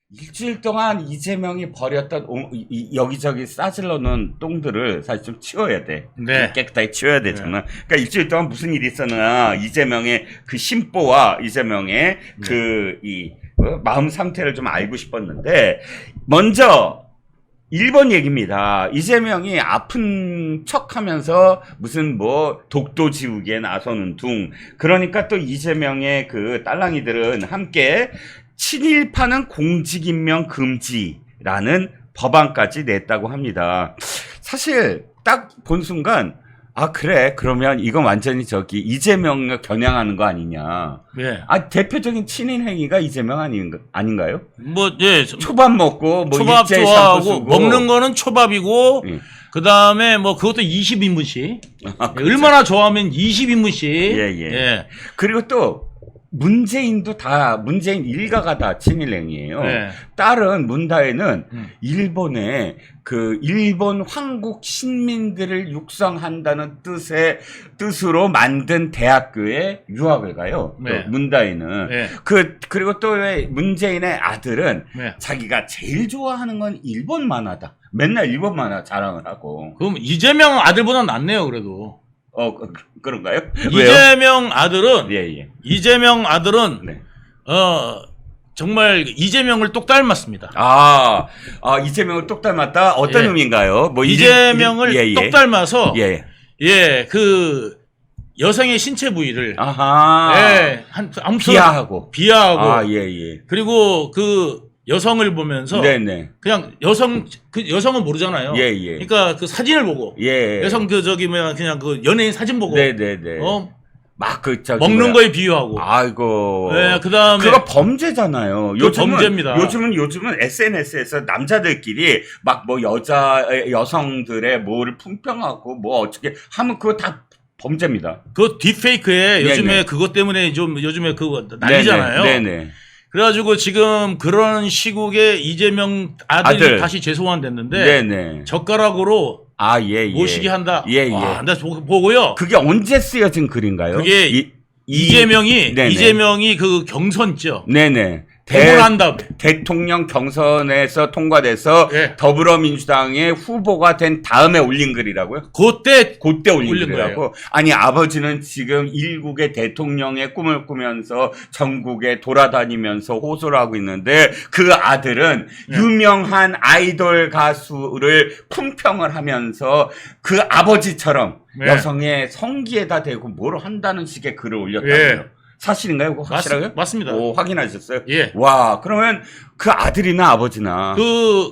일주일 동안 이재명이 버렸던 여기저기 싸질러 놓은 똥들을 사실 좀 치워야 돼. 네. 깨끗하게 치워야 돼, 저는. 그러니까 일주일 동안 무슨 일이 있었나, 이재명의 그 심보와 이재명의 마음 상태를 좀 알고 싶었는데, 먼저, 1번 얘기입니다. 이재명이 아픈 척 하면서 무슨 독도 지우기에 나서는 둥. 그러니까 또 이재명의 그 딸랑이들은 함께 친일파는 공직임명 금지라는 법안까지 냈다고 합니다. 사실 딱 본 순간 그래, 그러면 이건 완전히 이재명을 겨냥하는 거 아니냐. 예. 대표적인 친일 행위가 이재명 아닌가요? 예. 초밥 먹고, 초밥 일제히 좋아하고, 샴푸 쓰고. 먹는 거는 초밥이고, 예. 그 다음에 그것도 20인분씩. 그렇죠. 얼마나 좋아하면 20인분씩. 예. 그리고 또, 문재인 일가가 다 친일행위예요. 네. 딸은 문다혜는 일본 황국 신민들을 육성한다는 뜻으로 만든 대학교에 유학을 가요. 네. 문다혜는. 네. 그리고 또 문재인의 아들은 네. 자기가 제일 좋아하는 건 일본 만화다. 맨날 일본 만화 자랑을 하고. 그럼 이재명 아들보다 낫네요, 그래도. 그런가요? 이재명 아들은, 예. 이재명 아들은, 네. 정말 이재명을 똑 닮았습니다. 이재명을 똑 닮았다? 어떤 예. 의미인가요? 이재명을 똑 닮아서, 그 여성의 신체 부위를, 비하하고. 예. 그리고 그 여성을 보면서, 네네. 그냥 여성은 모르잖아요. 예. 그러니까 그 사진을 보고, 여성 그냥 그 연예인 사진 보고, 네네네. 먹는 거에 비유하고. 아이고. 네, 그다음에 그거 범죄잖아요. 범죄입니다. 요즘은 SNS에서 남자들끼리 여성들의 뭐를 품평하고 어떻게 하면 그거 다 범죄입니다. 그 딥페이크에 요즘에 그것 때문에 요즘에 그거 난리잖아요. 네네. 그래가지고 지금 그런 시국에 이재명 아들이 다시 재소환됐는데, 네네. 젓가락으로 모시기 한다. 나 보고요. 그게 언제 쓰여진 글인가요? 그게 이재명이 그 경선죠. 네네. 대본한 다음에 대통령 경선에서 통과돼서 더불어민주당의 후보가 된 다음에 올린 글이라고요? 그때 올린 글이라고? 거예요. 아니, 아버지는 지금 일국의 대통령의 꿈을 꾸면서 전국에 돌아다니면서 호소를 하고 있는데 그 아들은 유명한 아이돌 가수를 품평을 하면서 그 아버지처럼 여성의 성기에다 대고 뭘 한다는 식의 글을 올렸다고요. 사실인가요? 그거 확실하고요? 맞습니다. 확인하셨어요? 예. 와, 그러면 그 아들이나 아버지나.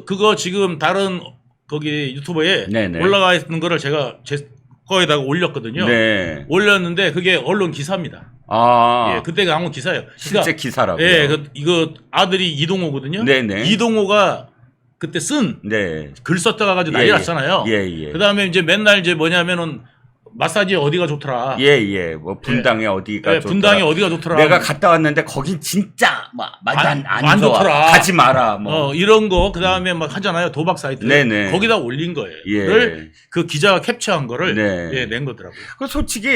그거 지금 다른 거기 유튜버에 네네. 올라가 있는 거를 제가 제 거에다가 올렸거든요. 네. 올렸는데 그게 언론 기사입니다. 그때 나온 기사예요. 실제 기사라고요? 이거 아들이 이동호거든요. 네네. 이동호가 그때 쓴 글 썼다가 가지고 난리 났잖아요. 그 다음에 이제 맨날 뭐냐면은 마사지 어디가 좋더라. 분당에 어디가 좋더라. 분당에 어디가 좋더라. 내가 갔다 왔는데 거긴 진짜 안 좋아. 좋더라. 가지 마라. 이런 거 그다음에 하잖아요. 도박 사이트. 네네. 거기다 올린 거예요. 그 기자가 캡처한 거를 낸 거더라고요. 솔직히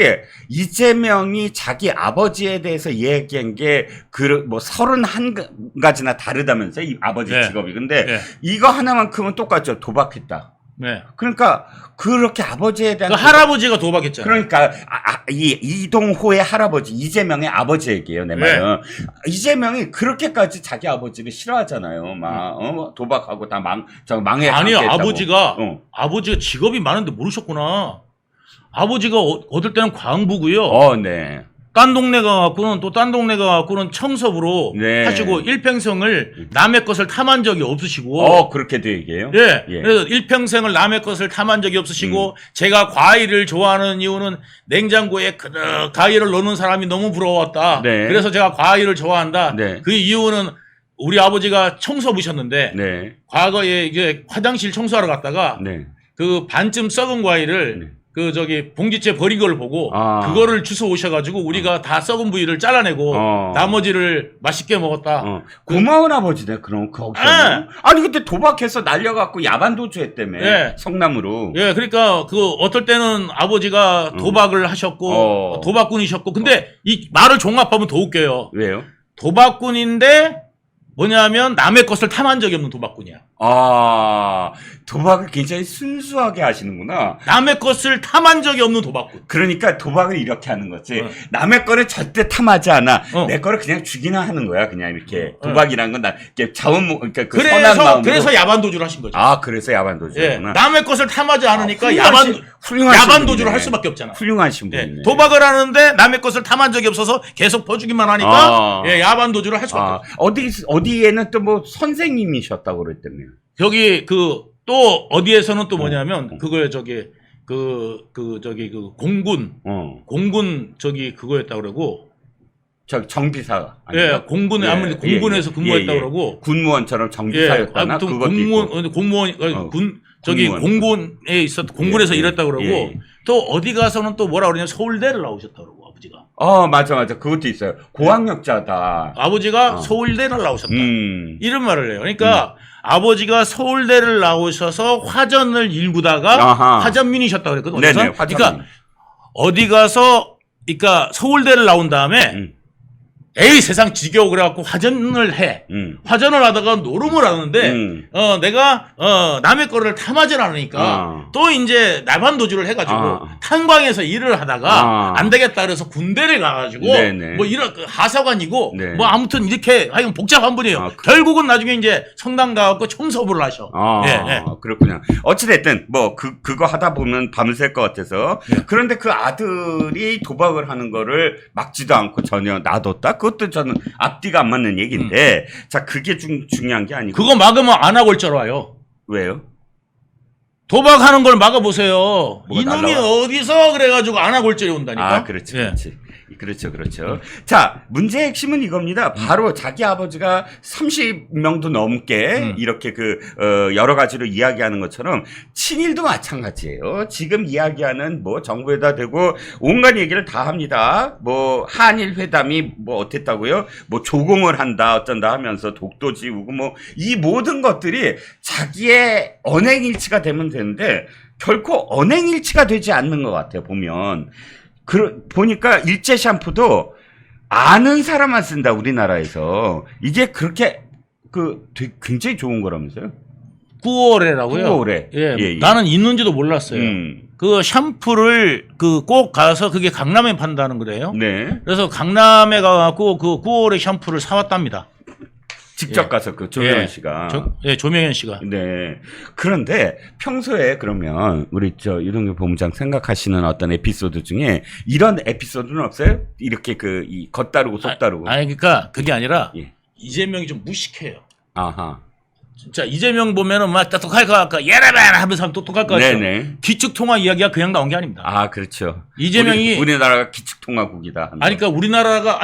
이재명이 자기 아버지에 대해서 얘기한 게 31가지나 다르다면서요. 이 아버지 직업이. 근데 이거 하나만큼은 똑같죠. 도박했다. 그러니까 그렇게 아버지에 대한 할아버지가 도박했잖아요. 그러니까 이동호의 할아버지 이재명의 아버지 얘기예요. 내 말은 이재명이 그렇게까지 자기 아버지를 싫어하잖아요. 도박하고 다 망해. 아니 아버지가 직업이 많은데 모르셨구나. 아버지가 어떨 때는 광부고요. 딴 동네 가갖고는 청섭으로 하시고 일평생을 남의 것을 탐한 적이 없으시고. 그렇게도 얘기해요? 그래서 일평생을 남의 것을 탐한 적이 없으시고 제가 과일을 좋아하는 이유는 냉장고에 그득 과일을 넣는 사람이 너무 부러웠다. 그래서 제가 과일을 좋아한다. 그 이유는 우리 아버지가 청소부셨는데 과거에 이제 화장실 청소하러 갔다가 그 반쯤 썩은 과일을 봉지째 버린 걸 보고, 그거를 주워 오셔가지고, 우리가 다 썩은 부위를 잘라내고, 나머지를 맛있게 먹었다. 고마운 아버지네, 그럼, 거기서. 아니, 그때 도박해서 날려갖고 야반도주 했다며. 성남으로. 그러니까, 어떨 때는 아버지가 도박을 하셨고, 도박꾼이셨고, 근데 이 말을 종합하면 더 웃겨요. 왜요? 도박꾼인데, 뭐냐면 남의 것을 탐한 적이 없는 도박꾼이야. 아, 도박을 굉장히 순수하게 하시는구나. 남의 것을 탐한 적이 없는 도박꾼. 그러니까 도박을 이렇게 하는 거지. 남의 거를 절대 탐하지 않아. 내 거를 그냥 주기나 하는 거야. 그냥 이렇게. 도박이란 건 이렇게 그러니까 그 선한 마음으로. 그래서 야반도주를 하신 거죠. 아, 그래서 야반도주구나. 예, 남의 것을 탐하지 않으니까 야반도주를 할 수밖에 없잖아. 훌륭하신 분이네. 예, 도박을 하는데 남의 것을 탐한 적이 없어서 계속 퍼주기만 하니까 예, 야반도주를 할 수밖에 없어. 어디에는 또 뭐 선생님이셨다고 그랬다며. 여기 또 어디에서는 또 뭐냐면 그거에 공군 그거였다 그러고 정비사. 예, 공군에 아무리 공군에서 근무했다 그러고 군무원처럼 정비사였다나 공무원 공군에 있었 공군에서 일했다 그러고 또 어디 가서는 또 뭐라 그러냐 서울대를 나오셨다 그러고 아버지가. 맞아. 그것도 있어요. 고학력자다. 아버지가 서울대를 나오셨다. 이런 말을 해요. 그러니까 아버지가 서울대를 나오셔서 화전을 일구다가 화전민이셨다 그랬거든요. 네네, 그러니까 어디 가서 그러니까 서울대를 나온 다음에 에이 세상 지겨워 그래갖고 화전을 해. 화전을 하다가 노름을 하는데 내가 남의 거를 탐하질 않으니까 또 이제 나반도주를 해가지고 탄광에서 일을 하다가 안 되겠다 그래서 군대를 가가지고 뭐 이런 하사관이고 뭐 아무튼 이렇게 하여간 복잡한 분이에요. 결국은 나중에 이제 성당 가갖고 총서부를 하셔. 그렇군요. 어찌됐든 뭐 그거 하다 보면 밤샐 것 같아서 그런데 그 아들이 도박을 하는 거를 막지도 않고 전혀 놔뒀다. 그것도 저는 앞뒤가 안 맞는 얘기인데 자 그게 중요한 게 아니고 그거 막으면 안 하고 올 줄 와요. 왜요? 도박하는 걸 막아보세요. 이놈이 날라와? 어디서 그래가지고 안 하고 올 줄이 온다니까. 그렇지. 자, 문제의 핵심은 이겁니다. 바로 자기 아버지가 30명도 넘게 이렇게 여러 가지로 이야기하는 것처럼 친일도 마찬가지예요. 지금 이야기하는 뭐 정부에다 대고 온갖 얘기를 다 합니다. 뭐 한일 회담이 뭐 어땠다고요? 뭐 조공을 한다 어쩐다 하면서 독도 지우고 뭐 이 모든 것들이 자기의 언행일치가 되면 되는데 결코 언행일치가 되지 않는 것 같아요. 보니까 일제 샴푸도 아는 사람만 쓴다 우리나라에서. 이게 그렇게 되게 굉장히 좋은 거라면서요? 9월에라고요? 9월에. 예. 나는 있는지도 몰랐어요. 그 샴푸를 꼭 가서 그게 강남에 판다는 거래요. 네. 그래서 강남에 가갖고 그 9월에 샴푸를 사왔답니다. 직접 가서 조명현 씨가. 조명현 씨가. 네. 그런데 평소에 그러면 우리 유동규 본부장 생각하시는 어떤 에피소드 중에 이런 에피소드는 없어요? 이렇게 겉다르고 속다르고. 그러니까 그게 아니라 이재명이 좀 무식해요. 아하. 진짜 이재명 보면은 막 똑똑할 것 같고 예라베라 하면서 하면 똑똑할 것 같아요. 네네. 기축통화 이야기가 그냥 나온 게 아닙니다. 그렇죠. 이재명이 우리나라가 기축통화국이다. 그러니까 우리나라가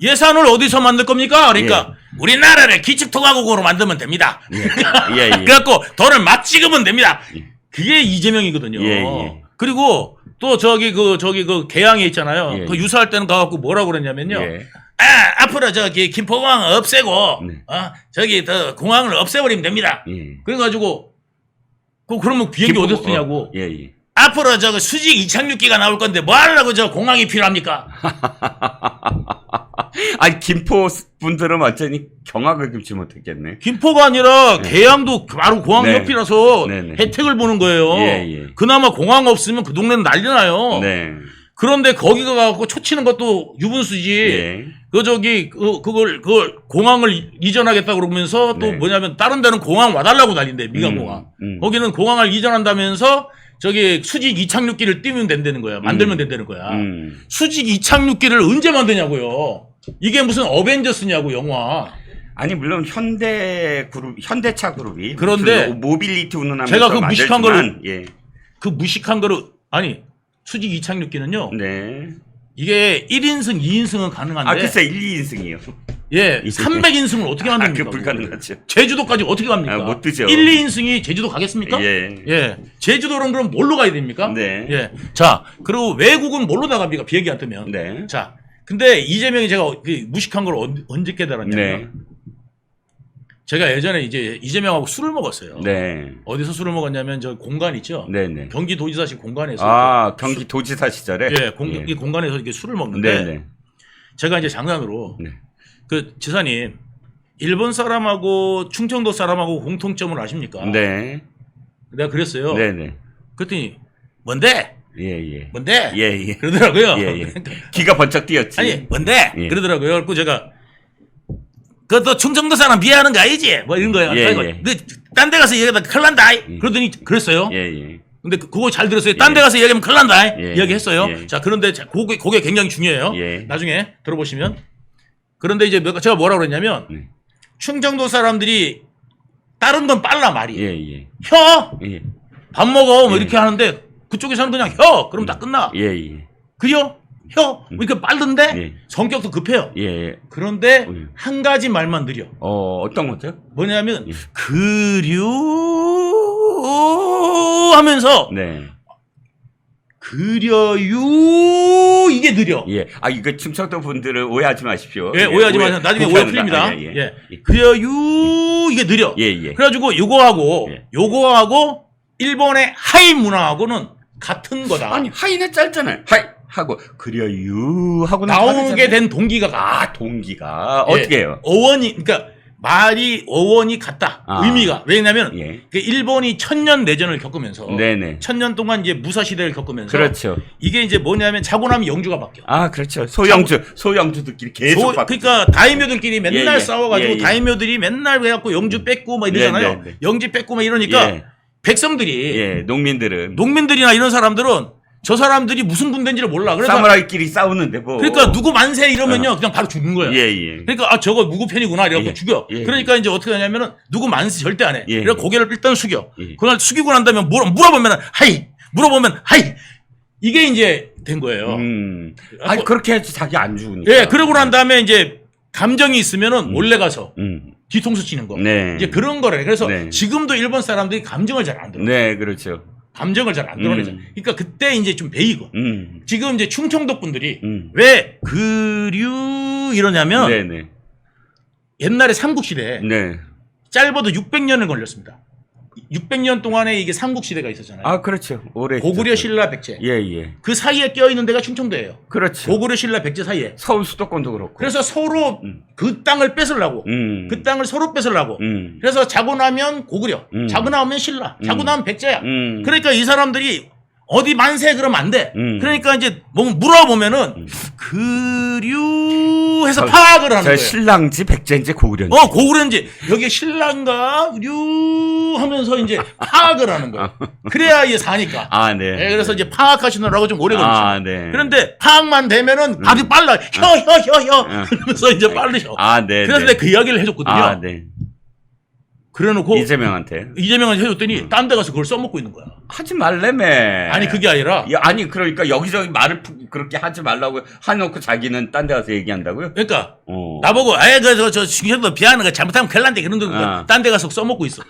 예산을 어디서 만들 겁니까? 그러니까 우리나라를 기축통화국으로 만들면 됩니다. 그래갖고 돈을 막 찍으면 됩니다. 그게 이재명이거든요. 그리고 또 그 개항에 있잖아요. 그 유사할 때는 가갖고 뭐라고 그랬냐면요. 앞으로 김포공항 없애고 더 공항을 없애버리면 됩니다. 그래가지고 그러면 비행기 어디서 쓰냐고. 앞으로 수직 이착륙기가 나올 건데 뭐 하려고 공항이 필요합니까? 김포 분들은 완전히 경악을 금치 못했겠네. 김포가 아니라 계양도 바로 공항 옆이라서 혜택을 보는 거예요. 그나마 공항 없으면 그 동네는 난리 나요. 그런데 거기가 가고 초치는 것도 유분수지. 그걸 공항을 이전하겠다 그러면서 또 뭐냐면 다른 데는 공항 와달라고 난린대, 미간공항. 거기는 공항을 이전한다면서 수직 이착륙기를 띄우면 된다는 거야. 만들면 된다는 거야. 수직 이착륙기를 언제 만드냐고요. 이게 무슨 어벤져스냐고, 영화. 물론 현대차 그룹이. 그런데 모빌리티 운운하면서 제가 그 무식한 거를, 수직 이착륙기는요. 이게 1인승, 2인승은 가능한데. 글쎄, 1, 2인승이요. 300인승을 어떻게 만듭니까? 불가능하죠. 제주도까지 어떻게 갑니까? 못 뜨죠. 1, 2인승이 제주도 가겠습니까? 제주도는 그럼 뭘로 가야 됩니까? 자, 그리고 외국은 뭘로 나갑니까? 비행기 안 뜨면. 자, 근데 이재명이 제가 무식한 걸 언제 깨달았냐면 제가 예전에 이재명하고 술을 먹었어요. 어디서 술을 먹었냐면 공간 있죠? 경기도지사실 공간에서. 경기도지사 시절에? 이 공간에서 이렇게 술을 먹는데 제가 이제 장난으로 지사님 일본 사람하고 충청도 사람하고 공통점을 아십니까? 네. 내가 그랬어요. 네네. 그랬더니 뭔데? 예예. 뭔데? 예예. 그러더라고요. 예예. 기가 번쩍 뛰었지. 아니 뭔데? 예. 그러더라고요. 그래서 제가 그너 충청도 사람 비하하는 거 아니지? 뭐 이런 거예요. 예. 딴 데 가서 얘기하다 큰일 난다. 그러더니 그랬어요. 예예. 근데 그거 잘 들었어요. 딴 데 가서 얘기하면 큰일 난다. 예. 이야기했어요. 예. 자, 그런데 그게 굉장히 중요해요. 예. 나중에 들어보시면. 그런데 이제 제가 뭐라고 그랬냐면 충청도 사람들이 다른 건 빨라 말이. 예예. 혀! 예. 밥 먹어. 뭐 예. 이렇게 하는데 그쪽에서는 그냥 혀! 그럼 다 끝나. 예예. 그죠? 혀! 이렇게 빠른데 예. 성격도 급해요. 예. 그런데 한 가지 말만 느려. 어떤 거죠? 뭐냐면 예. 그류 하면서 네. 그려유 이게 느려. 예. 아 이거 충청도 분들을 오해하지 마십시오. 예, 오해하지 마세요. 나중에 오해 풀립니다. 예. 예. 그려유 이게 느려. 예예. 그래가지고 요거하고 예. 요거하고 일본의 하이 문화하고는 같은 거다. 아니 하이는 짧잖아요. 하이 하고 그려유 하고는 나오게 된 동기가 동기가 어떻게 해요? 어원이 그러니까 말이 어원이 같다. 의미가 왜냐하면 예. 그 일본이 천년 내전을 겪으면서 네네. 천년 동안 이제 무사 시대를 겪으면서 그렇죠. 이게 이제 뭐냐면 자고 나면 영주가 바뀌어. 아 그렇죠. 소영주들끼리 계속 바뀌죠. 그러니까 다이묘들끼리 맨날 예. 싸워가지고 예. 다이묘들이 맨날 그래갖고 영주 뺏고 막 이러잖아요. 네. 영지 뺏고 막 이러니까 예. 백성들이 예. 농민들이나 이런 사람들은 저 사람들이 무슨 군대인지를 몰라. 그래서 사무라이끼리 싸우는데 뭐. 그러니까 누구 만세 이러면요 그냥 바로 죽는 거예요. 예예. 그러니까 저거 누구 편이구나 이래갖고 예. 죽여. 예. 그러니까 이제 어떻게 하냐면은 누구 만세 절대 안 해. 예. 그래서 고개를 일단 숙여. 예. 그날 숙이고 난 다음에 물어보면은 하이 물어보면 하이 이게 이제 된 거예요. 아니 그렇게 해야지 자기 안 죽으니까. 예, 그러고 난 다음에 이제 감정이 있으면은 몰래 가서 뒤통수 치는 거. 네. 이제 그런 거래. 그래서 네. 지금도 일본 사람들이 감정을 잘 안 드러내. 네, 그렇죠. 감정을 잘 안 드러내죠. 그러니까 그때 이제 좀 베이고. 지금 이제 충청도 분들이 왜 그류 이러냐면 네네. 옛날에 삼국시대에 네. 짧아도 600년을 걸렸습니다. 600년 동안에 이게 삼국시대가 있었잖아요. 아, 그렇죠. 오래. 고구려, 있었죠. 신라, 백제. 예, 예. 그 사이에 껴있는 데가 충청도예요. 그렇죠. 고구려, 신라, 백제 사이에. 서울 수도권도 그렇고. 그래서 서로 그 땅을 뺏으려고. 그 땅을 서로 뺏으려고. 그래서 자고 나면 고구려, 자고 나면 신라, 자고 나면 백제야. 그러니까 이 사람들이 어디 만세 그러면 안 돼. 그러니까 이제 뭐 물어보면은 그류 해서 파악을 하는 거예요. 신랑지, 백제인지, 고구려인지. 고구려인지 여기 신랑가 류 하면서 이제 파악을 하는 거예요. 그래야 이제 사니까. 아, 네. 네, 그래서 이제 파악하시느라고 좀 오래 걸리죠. 아, 네. 그런데 파악만 되면은 아주 빨라. 혀. 그러면서 이제 빠르셔. 아, 네. 그래서 내가 그 이야기를 해줬거든요. 아, 네. 그래놓고 이재명한테 해줬더니 딴 데 가서 그걸 써먹고 있는 거야. 하지 말래매. 아니 그게 아니라 아니 그러니까 여기저기 말을 그렇게 하지 말라고 해놓고 자기는 딴 데 가서 얘기한다고요? 그러니까 나보고 저 중현도 비하는 거 잘못하면 큰일 난대 그런 거 딴 데 가서 써먹고 있어.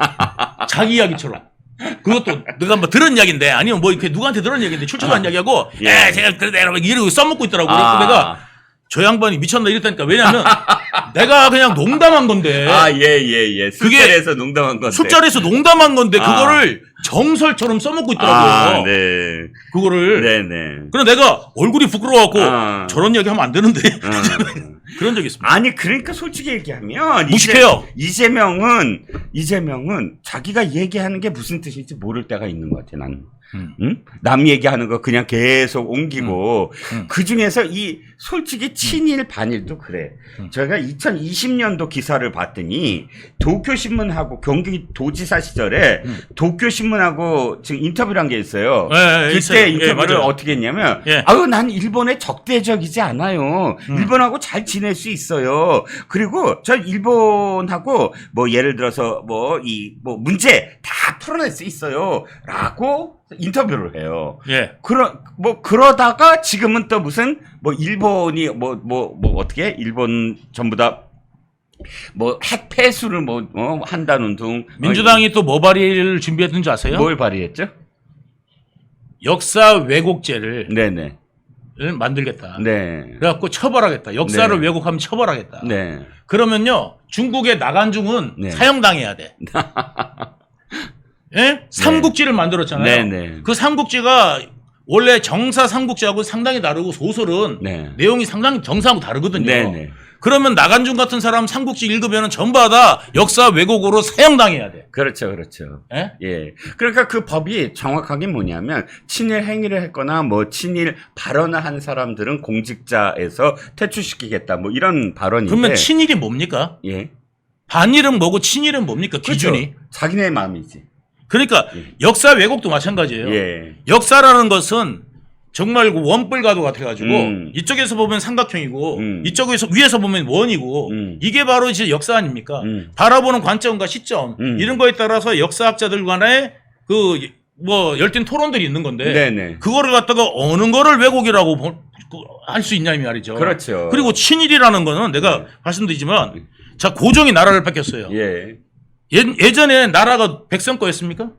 자기 이야기처럼. 그것도 내가 뭐 들은 이야기인데 아니면 뭐 이렇게 누구한테 들은 이야기인데 출처도 안 이야기하고 제가 그래 이러고 써먹고 있더라고. 그래서 내가 저 양반이 미쳤나 이랬다니까. 왜냐면 내가 그냥 농담한 건데. 예. 술자리에서 농담한 건데. 술자리에서 농담한 건데 그거를 정설처럼 써먹고 있더라고요. 네. 그거를. 네네. 그래서 내가 얼굴이 부끄러워갖고 저런 이야기 하면 안 되는데. 그런 적이 있습니다. 아니 그러니까 솔직히 얘기하면 무식해요. 이재명은 자기가 얘기하는 게 무슨 뜻인지 모를 때가 있는 것 같아 나는. 응? 남 얘기하는 거 그냥 계속 옮기고 그 중에서 이 솔직히 친일 반일도 그래. 저희가 2020년도 기사를 봤더니 도쿄신문하고 경기도지사 시절에 도쿄신문하고 지금 인터뷰를 한 게 있어요. 그때 있어요. 인터뷰를 어떻게 했냐면 아유 난 일본에 적대적이지 않아요. 일본하고 잘 지낼 수 있어요. 그리고 저 일본하고 뭐 예를 들어서 뭐 문제 다 풀어낼 수 있어요.라고 인터뷰를 해요. 그러다가 지금은 또 무슨 일본이 어떻게 일본 전부 다 핵 폐수를 한다는 둥. 민주당이 또 뭐 발의를 준비했던 줄 아세요? 뭘 발의했죠? 역사 왜곡죄를 네네. 만들겠다. 네. 그래갖고 처벌하겠다. 역사를 왜곡하면 처벌하겠다. 네. 그러면요 중국의 나간중은 사형당해야 돼. 예? 삼국지를 만들었잖아요. 네네. 그 삼국지가 원래 정사 삼국지하고 상당히 다르고 소설은 내용이 상당히 정사하고 다르거든요. 네네. 그러면 나간중 같은 사람 삼국지 읽으면 전부 다 역사 왜곡으로 사형당해야 돼. 그렇죠, 그렇죠. 예? 예. 그러니까 그 법이 정확하게 뭐냐면 친일 행위를 했거나 뭐 친일 발언을 한 사람들은 공직자에서 퇴출시키겠다 뭐 이런 발언인데. 그러면 친일이 뭡니까? 예. 반일은 뭐고 친일은 뭡니까? 기준이. 그렇죠. 자기네 마음이지. 그러니까 역사 왜곡도 마찬가지예요. 예. 역사라는 것은 정말 그 원뿔가도 같아가지고 이쪽에서 보면 삼각형이고 이쪽에서 위에서 보면 원이고 이게 바로 이제 역사 아닙니까? 바라보는 관점과 시점 이런 거에 따라서 역사학자들 간에 그 뭐 열띤 토론들이 있는 건데 네네. 그거를 갖다가 어느 거를 왜곡이라고 할 수 있냐 이 말이죠. 그렇죠. 그리고 친일이라는 거는 내가 말씀드리지만 자 고종이 나라를 뺏겼어요. 예. 예전에 나라가 백성 거였습니까?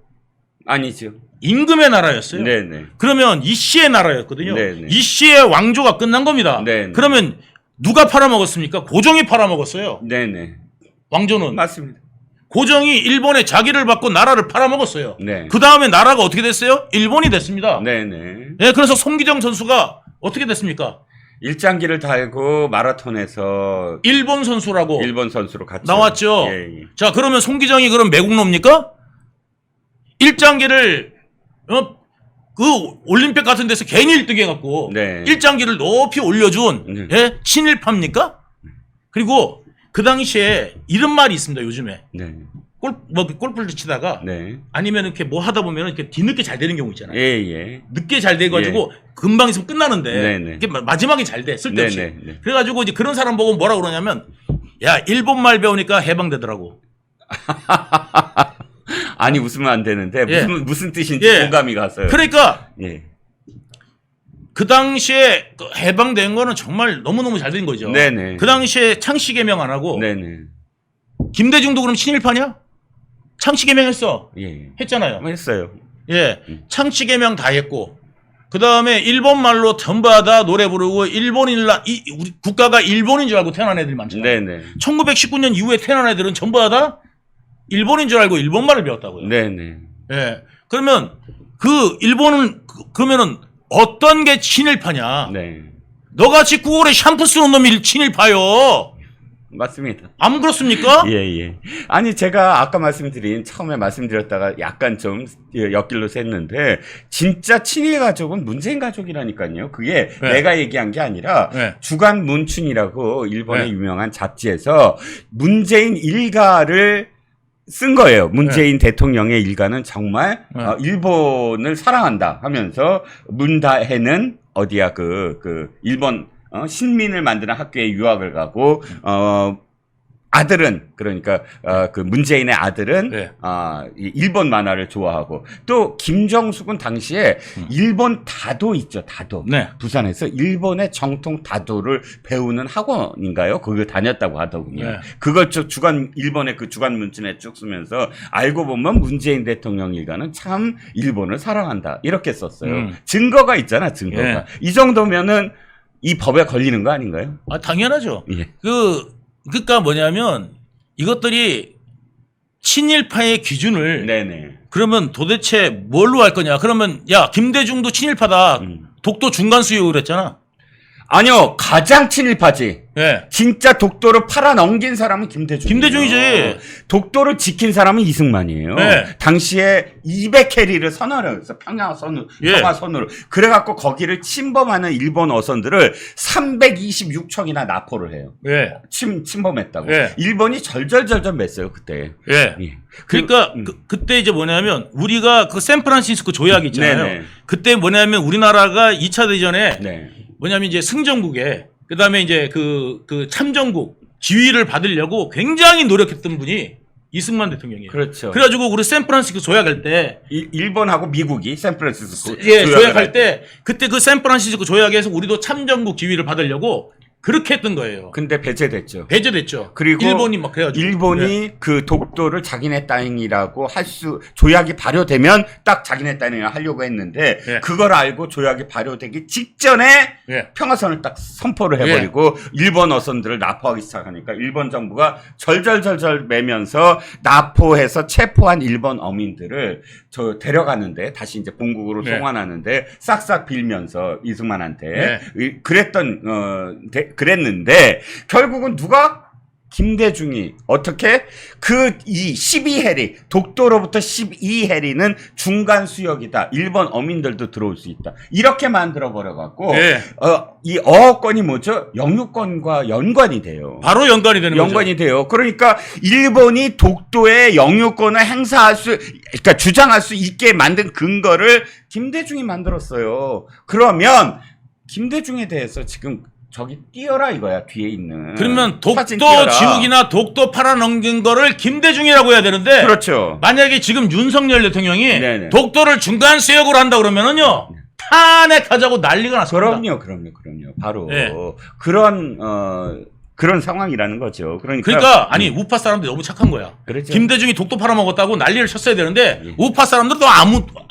아니죠. 임금의 나라였어요. 네네. 그러면 이씨의 나라였거든요. 네네. 이씨의 왕조가 끝난 겁니다. 네네. 그러면 누가 팔아먹었습니까? 고종이 팔아먹었어요. 네네. 왕조는. 맞습니다. 고종이 일본에 자기를 받고 나라를 팔아먹었어요. 네. 그 다음에 나라가 어떻게 됐어요? 일본이 됐습니다. 네네. 네, 그래서 송기정 선수가 어떻게 됐습니까? 일장기를 달고 마라톤에서 일본 선수라고 일본 선수로 갔죠. 나왔죠. 예, 예. 자, 그러면 송기정이 그럼 매국노입니까? 일장기를 그 올림픽 같은 데서 괜히 1등 해갖고 네. 일장기를 높이 올려준 예? 친일파입니까? 그리고 그 당시에 이런 말이 있습니다. 요즘에 네. 골프를 치다가 네. 아니면 이렇게 뭐 하다 보면 이렇게 뒤늦게 잘 되는 경우 있잖아요. 예, 예. 늦게 잘 돼가지고 금방 있으면 끝나는데 네네. 이게 마지막에 잘 돼. 쓸데없이. 네네. 그래가지고 이제 그런 사람 보고 뭐라 그러냐면 야 일본말 배우니까 해방되더라고. 아니 웃으면 안 되는데 예. 무슨 뜻인지 예. 공감이 갔어요. 그러니까 예. 그 당시에 그 해방된 거는 정말 너무너무 잘 된 거죠. 네네. 그 당시에 창씨개명 안 하고 네네. 김대중도 그럼 친일파냐? 창씨개명 했어. 예. 했잖아요. 했어요. 예. 창씨개명 다 했고 그 다음에 일본말로 전부 다 노래 부르고 우리 국가가 일본인 줄 알고 태어난 애들이 많잖아요. 네네. 1919년 이후에 태어난 애들은 전부 다 일본인 줄 알고 일본말을 배웠다고요. 네네. 예. 그러면 그 일본은 그러면은 어떤 게 친일파냐? 네. 너같이 9월에 샴푸 쓰는 놈이 친일파요. 맞습니다. 안 그렇습니까? 예, 예. 아니, 제가 아까 처음에 말씀드렸다가 약간 좀 옆길로 샜는데, 진짜 친일 가족은 문재인 가족이라니까요. 그게 네. 내가 얘기한 게 아니라, 네. 주간 문춘이라고 일본의 네. 유명한 잡지에서 문재인 일가를 쓴 거예요. 문재인 대통령의 일가는 정말 일본을 사랑한다 하면서 문다해는 어디야 일본 신민을 만드는 학교에 유학을 가고 아들은 그러니까 그 문재인의 아들은 네. 이 일본 만화를 좋아하고 또 김정숙은 당시에 일본 다도 있죠. 다도. 네. 부산에서 일본의 정통 다도를 배우는 학원인가요? 거기 다녔다고 하더군요. 네. 그걸 일본의 그 주간 문춘에 쭉 쓰면서 알고 보면 문재인 대통령 일가는 참 일본을 사랑한다. 이렇게 썼어요. 증거가 있잖아, 증거가. 네. 이 정도면은 이 법에 걸리는 거 아닌가요? 아, 당연하죠. 예. 그러니까 뭐냐면 이것들이 친일파의 기준을 네네. 그러면 도대체 뭘로 할 거냐? 그러면 야 김대중도 친일파다. 독도 중간 수요 그랬잖아. 아니요, 가장 친일파지. 예. 진짜 독도를 팔아넘긴 사람은 김대중이죠. 독도를 지킨 사람은 이승만이에요. 네. 당시에 200캐리를 선언을 했어. 평화선으로. 그래갖고 거기를 침범하는 일본 어선들을 326척이나 납포를 해요. 예. 침범했다고. 예. 일본이 절절절절 맸어요, 그때. 예. 예. 그러니까 그때 이제 뭐냐면 우리가 그 샌프란시스코 조약 있잖아요. 네네. 그때 뭐냐면 우리나라가 2차 대전에 네. 뭐냐면 이제 승전국에 그다음에 이제 그 참전국 지위를 받으려고 굉장히 노력했던 분이 이승만 대통령이에요. 그렇죠. 그래가지고 우리 샌프란시스코 조약할 때 일본하고 미국이 샌프란시스코 조약할 때 그때 그 샌프란시스코 조약에서 우리도 참전국 지위를 받으려고 그렇게 했던 거예요. 근데 배제됐죠. 배제됐죠. 그리고 일본이 막 그래가지고 일본이 그 독도를 자기네 땅이라고 조약이 발효되면 딱 자기네 땅이라 하려고 했는데 그걸 알고 조약이 발효되기 직전에 평화선을 딱 선포를 해버리고 일본 어선들을 납포하기 시작하니까 일본 정부가 절절절절 매면서 납포해서 체포한 일본 어민들을 데려가는데 다시 이제 본국으로 송환하는데 싹싹 빌면서 이승만한테 그랬던 그랬는데 결국은 누가? 김대중이 어떻게 이 12해리 독도로부터 12해리는 중간 수역이다. 일본 어민들도 들어올 수 있다. 이렇게 만들어 버려 갖고 네. 이 어권이 뭐죠? 영유권과 연관이 돼요. 바로 연관이 되는 연관이 거죠. 돼요. 그러니까 일본이 독도의 영유권을 그러니까 주장할 수 있게 만든 근거를 김대중이 만들었어요. 그러면 김대중에 대해서 지금 저기 띄어라 이거야, 뒤에 있는. 그러면 독도 띄어라. 지우기나 독도 팔아넘긴 거를 김대중이라고 해야 되는데. 그렇죠. 만약에 지금 윤석열 대통령이 네네. 독도를 중간 수역으로 한다 그러면은요. 탄핵하자고 난리가 났습니다. 그럼요. 바로 네. 그런 상황이라는 거죠. 그러니까 아니 우파 사람들이 너무 착한 거야. 그렇죠. 김대중이 독도 팔아먹었다고 난리를 쳤어야 되는데 예. 우파 사람들도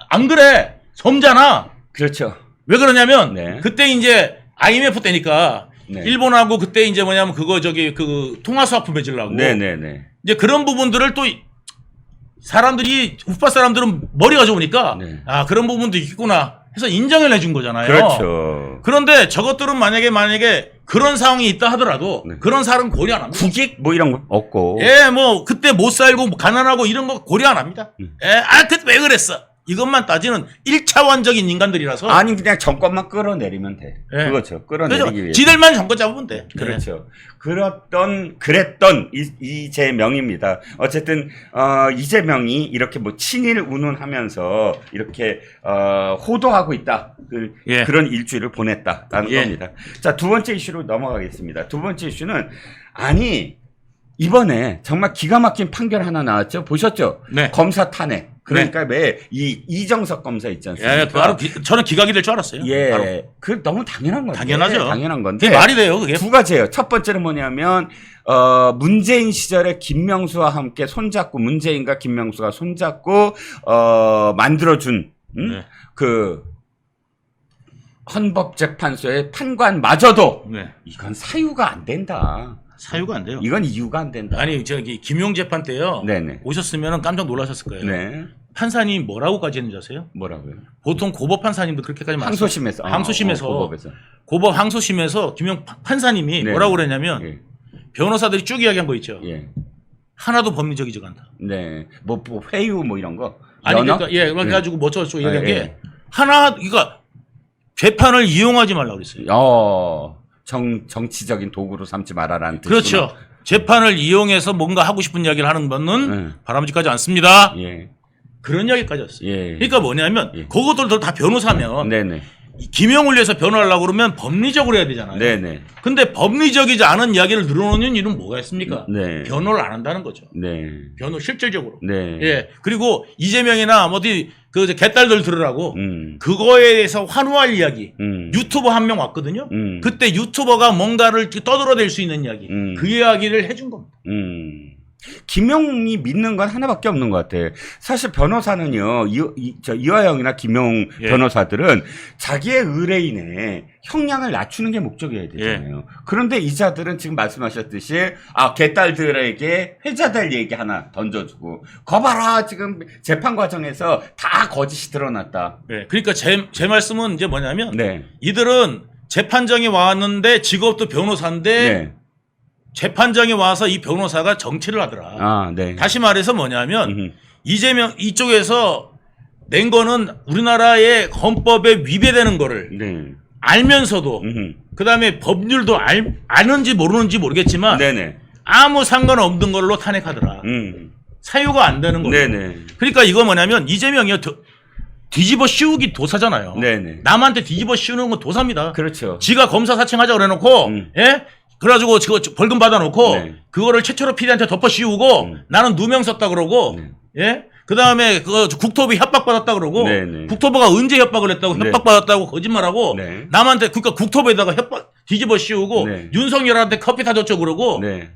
안 그래. 섬잖아. 그렇죠. 왜 그러냐면 네. 그때 이제 IMF 때니까 네. 일본하고 그때 이제 뭐냐면 그 통화수화품 맺으려고 네네네. 이제 그런 부분들을 또 사람들이 우파 사람들은 머리가 좋으니까 네. 아 그런 부분도 있구나 해서 인정을 해준 거잖아요. 그렇죠. 그런데 저것들은 만약에 그런 상황이 있다 하더라도 네. 그런 사람 고려 안 합니다. 국익 뭐 이런 거 없고. 예, 뭐 그때 못 살고 가난하고 이런 거 고려 안 합니다. 예, 그때 왜 그랬어? 이것만 따지는 1차원적인 인간들이라서. 아니 그냥 정권만 끌어내리면 돼. 예. 그렇죠. 끌어내리기 위해. 지들만 정권 잡으면 돼. 그렇죠. 그랬던 이재명입니다. 어쨌든 이재명이 이렇게 뭐 친일 운운하면서 이렇게 호도하고 있다. 예. 그런 일주일을 보냈다라는 예. 겁니다. 자, 두 번째 이슈로 넘어가겠습니다. 두 번째 이슈는 이번에 정말 기가 막힌 판결 하나 나왔죠. 보셨죠? 네. 검사 탄핵. 그러니까 왜 이정석 검사 있지 않습니까? 예, 바로 저는 기각이 될 줄 알았어요. 예, 바로. 그 너무 당연한 건데. 당연하죠. 당연한 건데. 그게 말이 돼요, 그게. 두 가지예요. 첫 번째는 뭐냐면 문재인 시절에 김명수와 함께 손잡고 문재인과 김명수가 손잡고 만들어준 네. 그 헌법재판소의 판관마저도 네. 이건 사유가 안 된다. 사유가 안 돼요. 이건 이유가 안 된다. 아니 저기 김용 재판 때요. 네네. 오셨으면 깜짝 놀라셨을 거예요. 네. 판사님 뭐라고까지 했는지 아세요? 뭐라고요? 보통 고법 판사님도 그렇게까지 항소심에서. 항소심에서 고법에서. 고법 항소심에서 김용 판사님이 네. 뭐라고 그랬냐면 예. 변호사들이 쭉 이야기한 거 있죠. 예. 하나도 법리적이지 않다. 네. 뭐 회유 뭐 이런 거. 아니 연어? 그러니까 예, 그래가지고 뭐 저쪽 얘기한 예. 게 하나 그러니까 재판을 이용하지 말라고 그랬어요. 정치적인 도구로 삼지 말아라는 뜻이구나. 그렇죠. 재판을 이용해서 뭔가 하고 싶은 이야기를 하는 것은 네. 바람직하지 않습니다. 예. 그런 이야기까지였어요. 예. 그러니까 뭐냐면 예. 그것들도 다 변호사면 네네. 김용을 위해서 변호하려고 그러면 법리적으로 해야 되잖아요. 네네. 근데 법리적이지 않은 이야기를 늘어놓는 일은 뭐가 있습니까? 네. 변호를 안 한다는 거죠. 네. 변호 실질적으로. 네. 예. 그리고 이재명이나 어디 그 개딸들 들으라고 그거에 대해서 환호할 이야기. 유튜버 한 명 왔거든요. 그때 유튜버가 뭔가를 떠들어댈 수 있는 이야기. 그 이야기를 해준 겁니다. 김용이 믿는 건 하나밖에 없는 것 같아. 사실 변호사는요, 이화영이나 김용 예. 변호사들은 자기의 의뢰인의 형량을 낮추는 게 목적이어야 되잖아요. 예. 그런데 이자들은 지금 말씀하셨듯이, 개딸들에게 회자될 얘기 하나 던져주고, 거봐라, 지금 재판 과정에서 다 거짓이 드러났다. 네. 그러니까 제 말씀은 이제 뭐냐면, 네. 이들은 재판장에 왔는데 직업도 변호사인데, 네. 재판장에 와서 이 변호사가 정치를 하더라. 네. 다시 말해서 뭐냐면 이재명 이쪽에서 낸 거는 우리나라의 헌법에 위배되는 거를 네. 알면서도 그다음에 법률도 아는지 모르는지 모르겠지만 네네. 아무 상관없는 걸로 탄핵하더라. 사유가 안 되는 거예요. 네네. 그러니까 이거 뭐냐면 이재명이 뒤집어 씌우기 도사잖아요. 네네. 남한테 뒤집어 씌우는 건 도사입니다. 그렇죠. 지가 검사 사칭하자고 그래놓고 예? 그래가지고 지금 벌금 받아놓고 네. 그거를 최초로 PD한테 덮어 씌우고 나는 누명 썼다 그러고 예? 그 다음에 그 국토부 협박받았다 그러고 네네. 국토부가 언제 협박을 했다고 네. 협박받았다고 거짓말하고 네. 남한테 그러니까 국토부에다가 협박 뒤집어 씌우고 네. 윤석열한테 커피 타줬죠 그러고 네.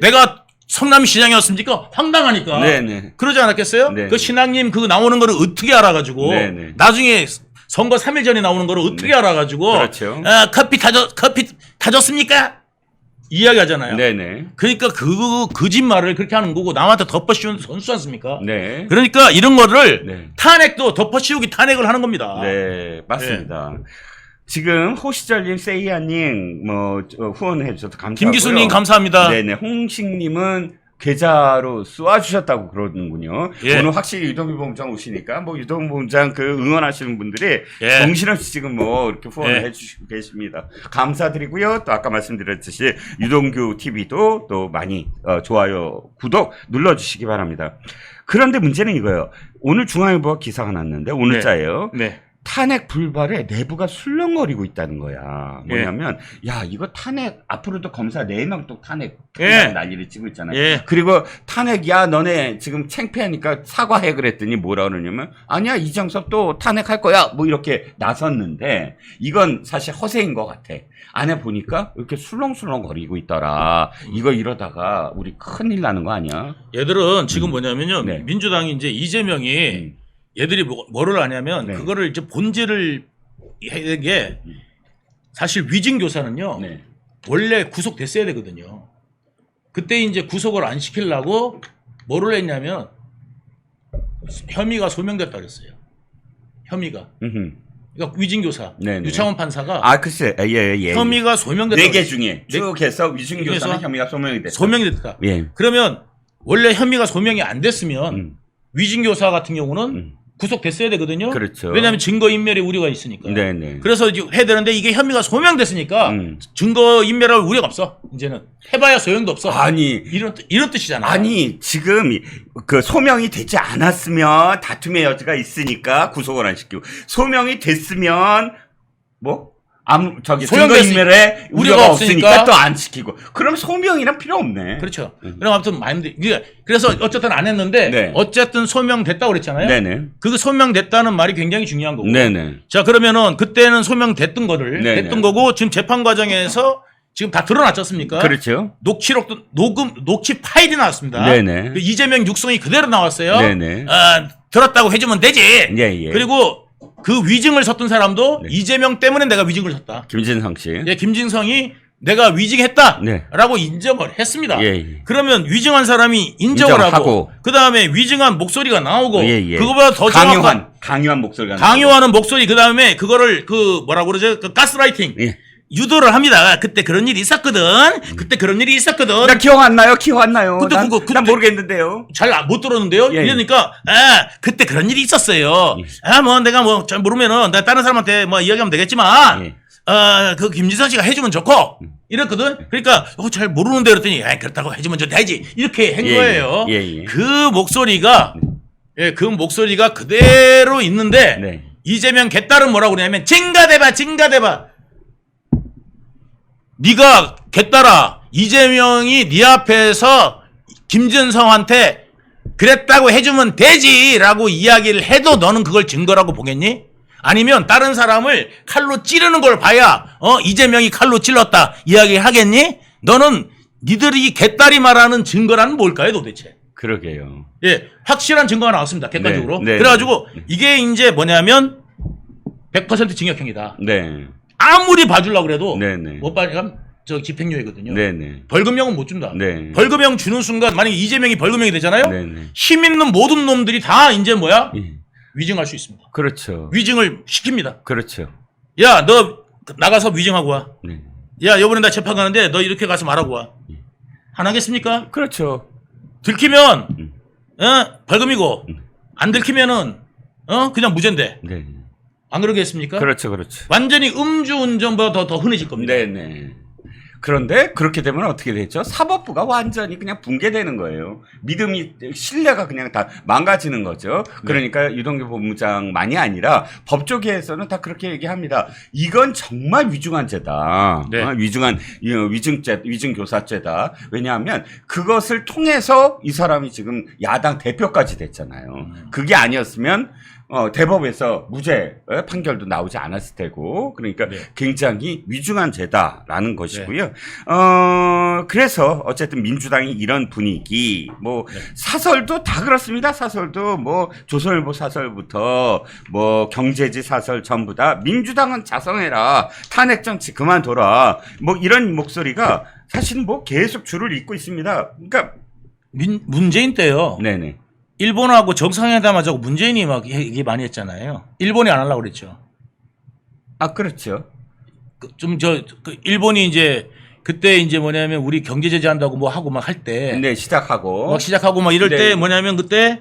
내가 성남시장이었습니까? 황당하니까 네네. 그러지 않았겠어요? 네. 그 신앙님 그거 나오는 거를 어떻게 알아가지고 네네. 나중에 선거 3일 전에 나오는 거를 어떻게 알아가지고 그렇죠. 커피 타줬습니까? 이야기하잖아요. 네네. 그러니까 그 거짓말을 그렇게 하는 거고 남한테 덮어씌우는 선수 않습니까? 네. 그러니까 이런 거를 네. 탄핵도 덮어씌우기 탄핵을 하는 겁니다. 네, 맞습니다. 지금 호시절님, 세이야님 후원해 주셔서 감사하고요. 김기수님 감사합니다. 네네. 홍식님은 계좌로 쏘아주셨다고 그러는군요. 예. 오늘 확실히 유동규 본부장 오시니까 유동규 본부장 응원하시는 분들이 예. 정신없이 지금 이렇게 후원을 해주시고 계십니다. 감사드리고요. 또 아까 말씀드렸듯이 유동규 TV도 또 많이 좋아요, 구독 눌러주시기 바랍니다. 그런데 문제는 이거예요. 오늘 중앙일보가 기사가 났는데 오늘자예요. 네. 탄핵 불발에 내부가 술렁거리고 있다는 거야. 뭐냐면, 야, 이거 탄핵, 앞으로도 검사 4명 또 탄핵, 난리를 치고 있잖아요. 그리고 탄핵, 야, 너네 지금 창피하니까 사과해 그랬더니 뭐라 그러냐면, 아니야, 이정섭 또 탄핵할 거야. 이렇게 나섰는데, 이건 사실 허세인 것 같아. 안에 보니까 이렇게 술렁술렁거리고 있더라. 이거 이러다가 우리 큰일 나는 거 아니야? 얘들은 지금 뭐냐면요. 민주당이 이제 이재명이 얘들이 뭐를 하냐면 그거를 이제 본질을 해야 게 사실 위증교사는요. 원래 구속됐어야 되거든요. 그때 이제 구속을 안 시키려고 뭐를 했냐면 혐의가 소명됐다 그랬어요. 혐의가. 그러니까 위증교사. 유창원 판사가. 글쎄. 혐의가 소명됐다. 4개 중에 쭉 해서 위증교사는 혐의가 소명이 됐다. 소명이 됐다. 그러면 원래 혐의가 소명이 안 됐으면 위증교사 같은 경우는 구속됐어야 되거든요. 그렇죠. 왜냐하면 증거인멸의 우려가 있으니까. 네네. 그래서 해야 되는데 이게 혐의가 소명됐으니까 증거인멸할 우려가 없어. 이제는 해봐야 소용도 없어. 아니 이런 뜻이잖아. 아니 지금 그 소명이 되지 않았으면 다툼의 여지가 있으니까 구속을 안 시키고 소명이 됐으면 증거인멸에 우려가 없으니까 또 안 시키고. 그럼 소명이란 필요 없네. 그렇죠. 그럼 아무튼 그래서 어쨌든 안 했는데 어쨌든 소명됐다고 그랬잖아요. 네네. 그 소명됐다는 말이 굉장히 중요한 거고. 네네. 자 그러면은 그때는 소명됐던 거를 됐던 거고 지금 재판 과정에서 지금 다 드러났지 않습니까? 그렇죠. 녹취 파일이 나왔습니다. 네네. 그 이재명 육성이 그대로 나왔어요. 네네. 들었다고 해주면 되지. 예. 그리고 그 위증을 섰던 사람도 이재명 때문에 내가 위증을 섰다. 김진성 씨. 김진성이 내가 위증했다라고 인정을 했습니다. 그러면 위증한 사람이 인정을 하고 그 다음에 위증한 목소리가 나오고 그거보다 더 강요한 목소리가 강요하는 목소리 그 다음에 그거를 뭐라고 그러죠? 가스라이팅. 유도를 합니다. 그때 그런 일이 있었거든. 그때 그런 일이 있었거든. 나 기억 안 나요? 그때 난 모르겠는데요. 잘 못 들었는데요. 이러니까 그때 그런 일이 있었어요. 내가 잘 모르면은 나 다른 사람한테 이야기하면 되겠지만 그 김진성 씨가 해주면 좋고 이랬거든. 그러니까 잘 모르는데 그랬더니 그렇다고 해주면 좀 되지. 이렇게 한 거예요. 그 목소리가 그대로 있는데 이재명 개딸은 뭐라고 그러냐면 징가대봐. 네가 개딸아 이재명이 네 앞에서 김진성한테 그랬다고 해주면 되지라고 이야기를 해도 너는 그걸 증거라고 보겠니? 아니면 다른 사람을 칼로 찌르는 걸 봐야 이재명이 칼로 찔렀다 이야기 하겠니? 너는 니들이 개딸이 말하는 증거란 뭘까요 도대체? 그러게요. 확실한 증거가 나왔습니다. 객관적으로. 그래가지고 이게 이제 뭐냐면 100% 징역형이다. 아무리 봐주려고 그래도 못 봐주면 집행유예거든요. 벌금형은 못 준다. 벌금형 주는 순간 만약에 이재명이 벌금형이 되잖아요. 힘 있는 모든 놈들이 다 이제 위증할 수 있습니다. 그렇죠. 위증을 시킵니다. 그렇죠. 야, 너 나가서 위증하고 와. 야, 이번에 나 재판 가는데 너 이렇게 가서 말하고 와. 안 하겠습니까? 그렇죠. 들키면 벌금이고 안 들키면은 그냥 무죄인데. 안 그러겠습니까? 그렇죠. 완전히 음주운전보다 더 흔해질 겁니다. 그런데 그렇게 되면 어떻게 되죠? 사법부가 완전히 그냥 붕괴되는 거예요. 신뢰가 그냥 다 망가지는 거죠. 그러니까 유동규 본부장만이 아니라 법조계에서는 다 그렇게 얘기합니다. 이건 정말 위중한 죄다. 위증교사죄다. 왜냐하면 그것을 통해서 이 사람이 지금 야당 대표까지 됐잖아요. 그게 아니었으면 대법에서 무죄 판결도 나오지 않았을 테고, 그러니까 굉장히 위중한 죄다라는 것이고요. 그래서 어쨌든 민주당이 이런 분위기, 사설도 다 그렇습니다. 사설도 조선일보 사설부터 경제지 사설 전부 다 민주당은 자성해라, 탄핵 정치 그만둬라, 이런 목소리가 사실은 계속 줄을 잇고 있습니다. 그러니까 문재인 때요. 일본하고 정상회담하자고 문재인이 막 얘기 많이 했잖아요. 일본이 안 하려고 그랬죠. 그렇죠. 일본이 이제 그때 이제 뭐냐면 우리 경제 제재한다고 뭐 하고 막 할 때. 네, 시작하고 막 이럴 네. 때 뭐냐면 그때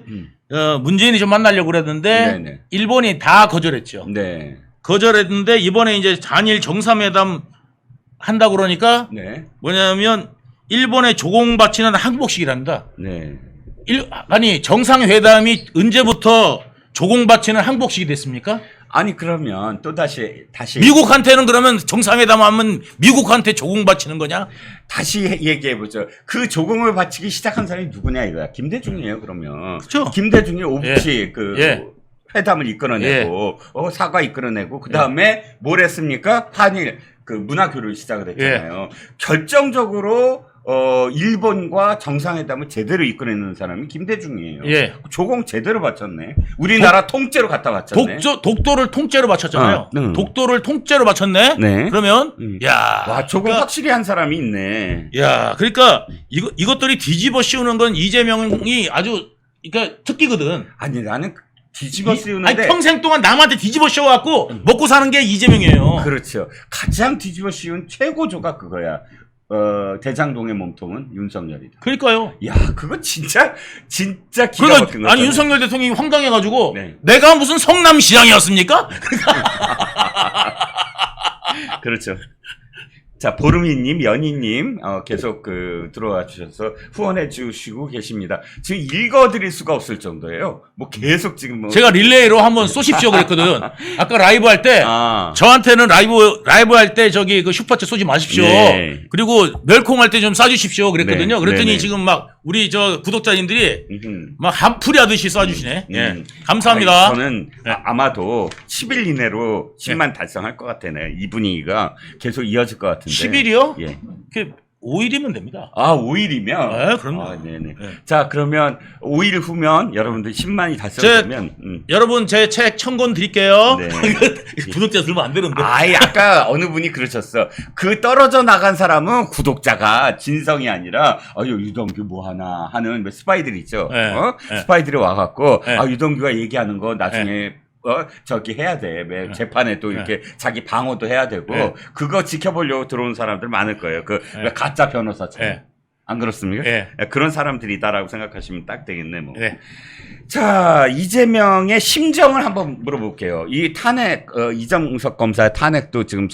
문재인이 좀 만나려고 그랬는데 네네. 일본이 다 거절했죠. 네. 거절했는데 이번에 이제 한일 정상회담 한다고 그러니까 네. 뭐냐면 일본의 조공바치는 항복식이랍니다. 네. 아니 정상회담이 언제부터 조공바치는 항복식이 됐습니까? 아니 그러면 또 다시 미국한테는 그러면 정상회담 하면 미국한테 조공 바치는 거냐? 다시 얘기해 보죠. 그 조공을 바치기 시작한 사람이 누구냐 이거야. 김대중이에요. 그러면. 그렇죠. 김대중이 오부치 예. 회담을 이끌어내고 사과 이끌어내고 그 다음에 뭘 했습니까? 한일 그 문화교류를 시작을 했잖아요. 결정적으로 일본과 정상회담을 제대로 이끌어내는 사람이 김대중이에요. 예. 조공 제대로 바쳤네. 우리나라 통째로 갖다 바쳤네. 독도를 통째로 바쳤잖아요. 독도를 통째로 바쳤네. 네. 그러면 야, 와 조공 확실히 한 사람이 있네. 야, 그러니까 이것들이 뒤집어 씌우는 건 이재명이 아주 그러니까 특기거든. 아니 나는 뒤집어 씌우는데 아니 평생 동안 남한테 뒤집어 씌워갖고 먹고 사는 게 이재명이에요. 그렇죠. 가장 뒤집어 씌운 최고조가 그거야. 대장동의 몸통은 윤석열이다. 그러니까요. 야, 그거 진짜 기가 막힌 거. 아니 윤석열 대통령이 황당해가지고 네. 내가 무슨 성남시장이었습니까? 그렇죠. 자, 보름이님, 연희님, 계속 들어와 주셔서 후원해 주시고 계십니다. 지금 읽어드릴 수가 없을 정도예요. 뭐 계속 지금 뭐. 제가 릴레이로 한번 쏘십시오 그랬거든. 아까 라이브 할 때, 저한테는 라이브 할 때 저기 그 슈퍼챗 쏘지 마십시오. 네. 그리고 멸콩 할 때 좀 쏴주십시오 그랬거든요. 네. 그랬더니 네네. 지금 막 우리 저 구독자님들이 막 한풀이 하듯이 쏴주시네. 예. 감사합니다. 저는 아마도 10일 이내로 10만 달성할 것 같아요. 이 분위기가 계속 이어질 것 같은데. 10일이요? 예. 5일이면 됩니다. 아, 5일이면? 네, 그럼요. 아, 네네. 네. 자, 그러면 5일 후면 여러분들 10만이 달성되면. 여러분, 제 책 청권 드릴게요. 네. 구독자 들면 안 되는데. 아이, 아까 어느 분이 그러셨어. 그 떨어져 나간 사람은 구독자가 진성이 아니라, 유동규 뭐 하나 하는 스파이들 있죠. 네. 네. 스파이들이 와갖고, 네. 유동규가 얘기하는 거 나중에 네. 저기 해야 돼. 재판에 또 이렇게 자기 방어도 해야 되고, 그거 지켜보려고 들어온 사람들 많을 거예요. 가짜 변호사처럼. 안 그렇습니까? 그런 사람들이다라고 생각하시면 딱 되겠네, 뭐. 자, 이재명의 심정을 한번 물어볼게요. 이 탄핵, 이정석 검사의 탄핵도 지금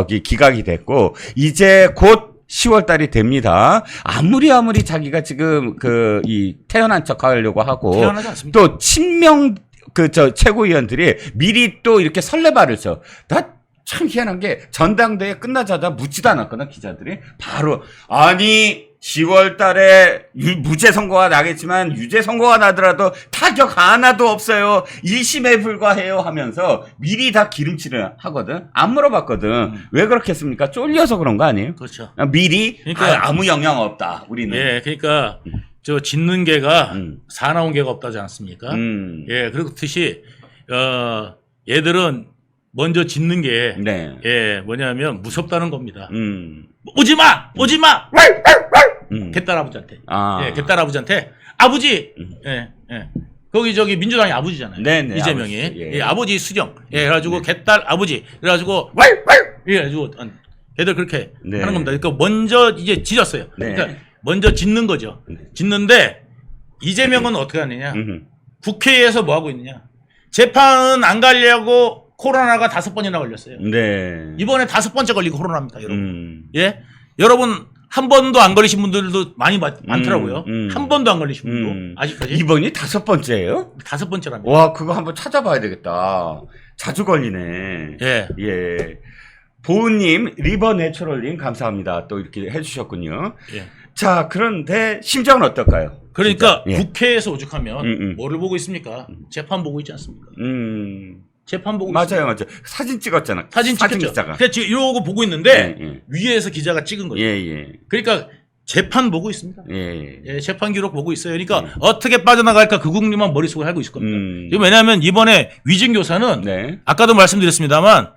기각이 됐고, 이제 곧 10월 달이 됩니다. 아무리 자기가 지금 태어난 척 하려고 하고, 태어나지 않습니다. 또 친명 최고위원들이 미리 또 이렇게 설레발을 쳐. 나 참 희한한 게 전당대회 끝나자마자 묻지도 않았거든, 기자들이. 바로, 아니, 10월 달에 무죄 선고가 나겠지만 유죄 선고가 나더라도 타격 하나도 없어요. 1심에 불과해요 하면서 미리 다 기름칠을 하거든. 안 물어봤거든. 왜 그렇게 했습니까? 쫄려서 그런 거 아니에요? 그렇죠. 미리 그러니까 아무 영향 없다, 우리는. 예, 그러니까 저 짖는 개가 사나운 개가 없다지 않습니까? 예, 그렇듯이 얘들은 먼저 짖는 게 예, 뭐냐면 무섭다는 겁니다. 오지 마! 개딸아버지한테. 예, 개딸아버지한테 아버지. 예. 거기 저기 민주당이 아버지잖아요. 네네, 이재명이. 아버지. 예. 예, 아버지 수령. 예, 그래가지고 개딸 아버지. 그래가지고 예, 그래가지고 걔들 그렇게 하는 겁니다. 그러니까 먼저 이제 짖었어요. 그러니까 먼저 짖는 거죠. 짖는데 이재명은 어떻게 하느냐? 국회에서 뭐 하고 있느냐? 재판은 안 가려고 코로나가 5번이나 걸렸어요. 네. 이번에 5번째 걸리고 코로나입니다, 여러분. 예, 여러분 한 번도 안 걸리신 분들도 많더라고요. 한 번도 안 걸리신 분도 아직까지. 이번이 5번째예요? 5번째랍니다. 와, 그거 한번 찾아봐야 되겠다. 자주 걸리네. 예. 보은님, 리버내추럴님 감사합니다. 또 이렇게 해주셨군요. 예. 자, 그런데 심정은 어떨까요? 그러니까 국회에서 오죽하면 뭐를 보고 있습니까? 재판 보고 있지 않습니까? 재판 보고 맞아요. 사진 찍었잖아. 사진 찍었죠. 기자가. 그래서 이러고 보고 있는데 위에서 기자가 찍은 거죠. 그러니까 재판 보고 있습니다. 예, 재판 기록 보고 있어요. 그러니까 어떻게 빠져나갈까 그 국리만 머릿속에 알고 있을 겁니다. 왜냐하면 이번에 위증교사는 아까도 말씀드렸습니다만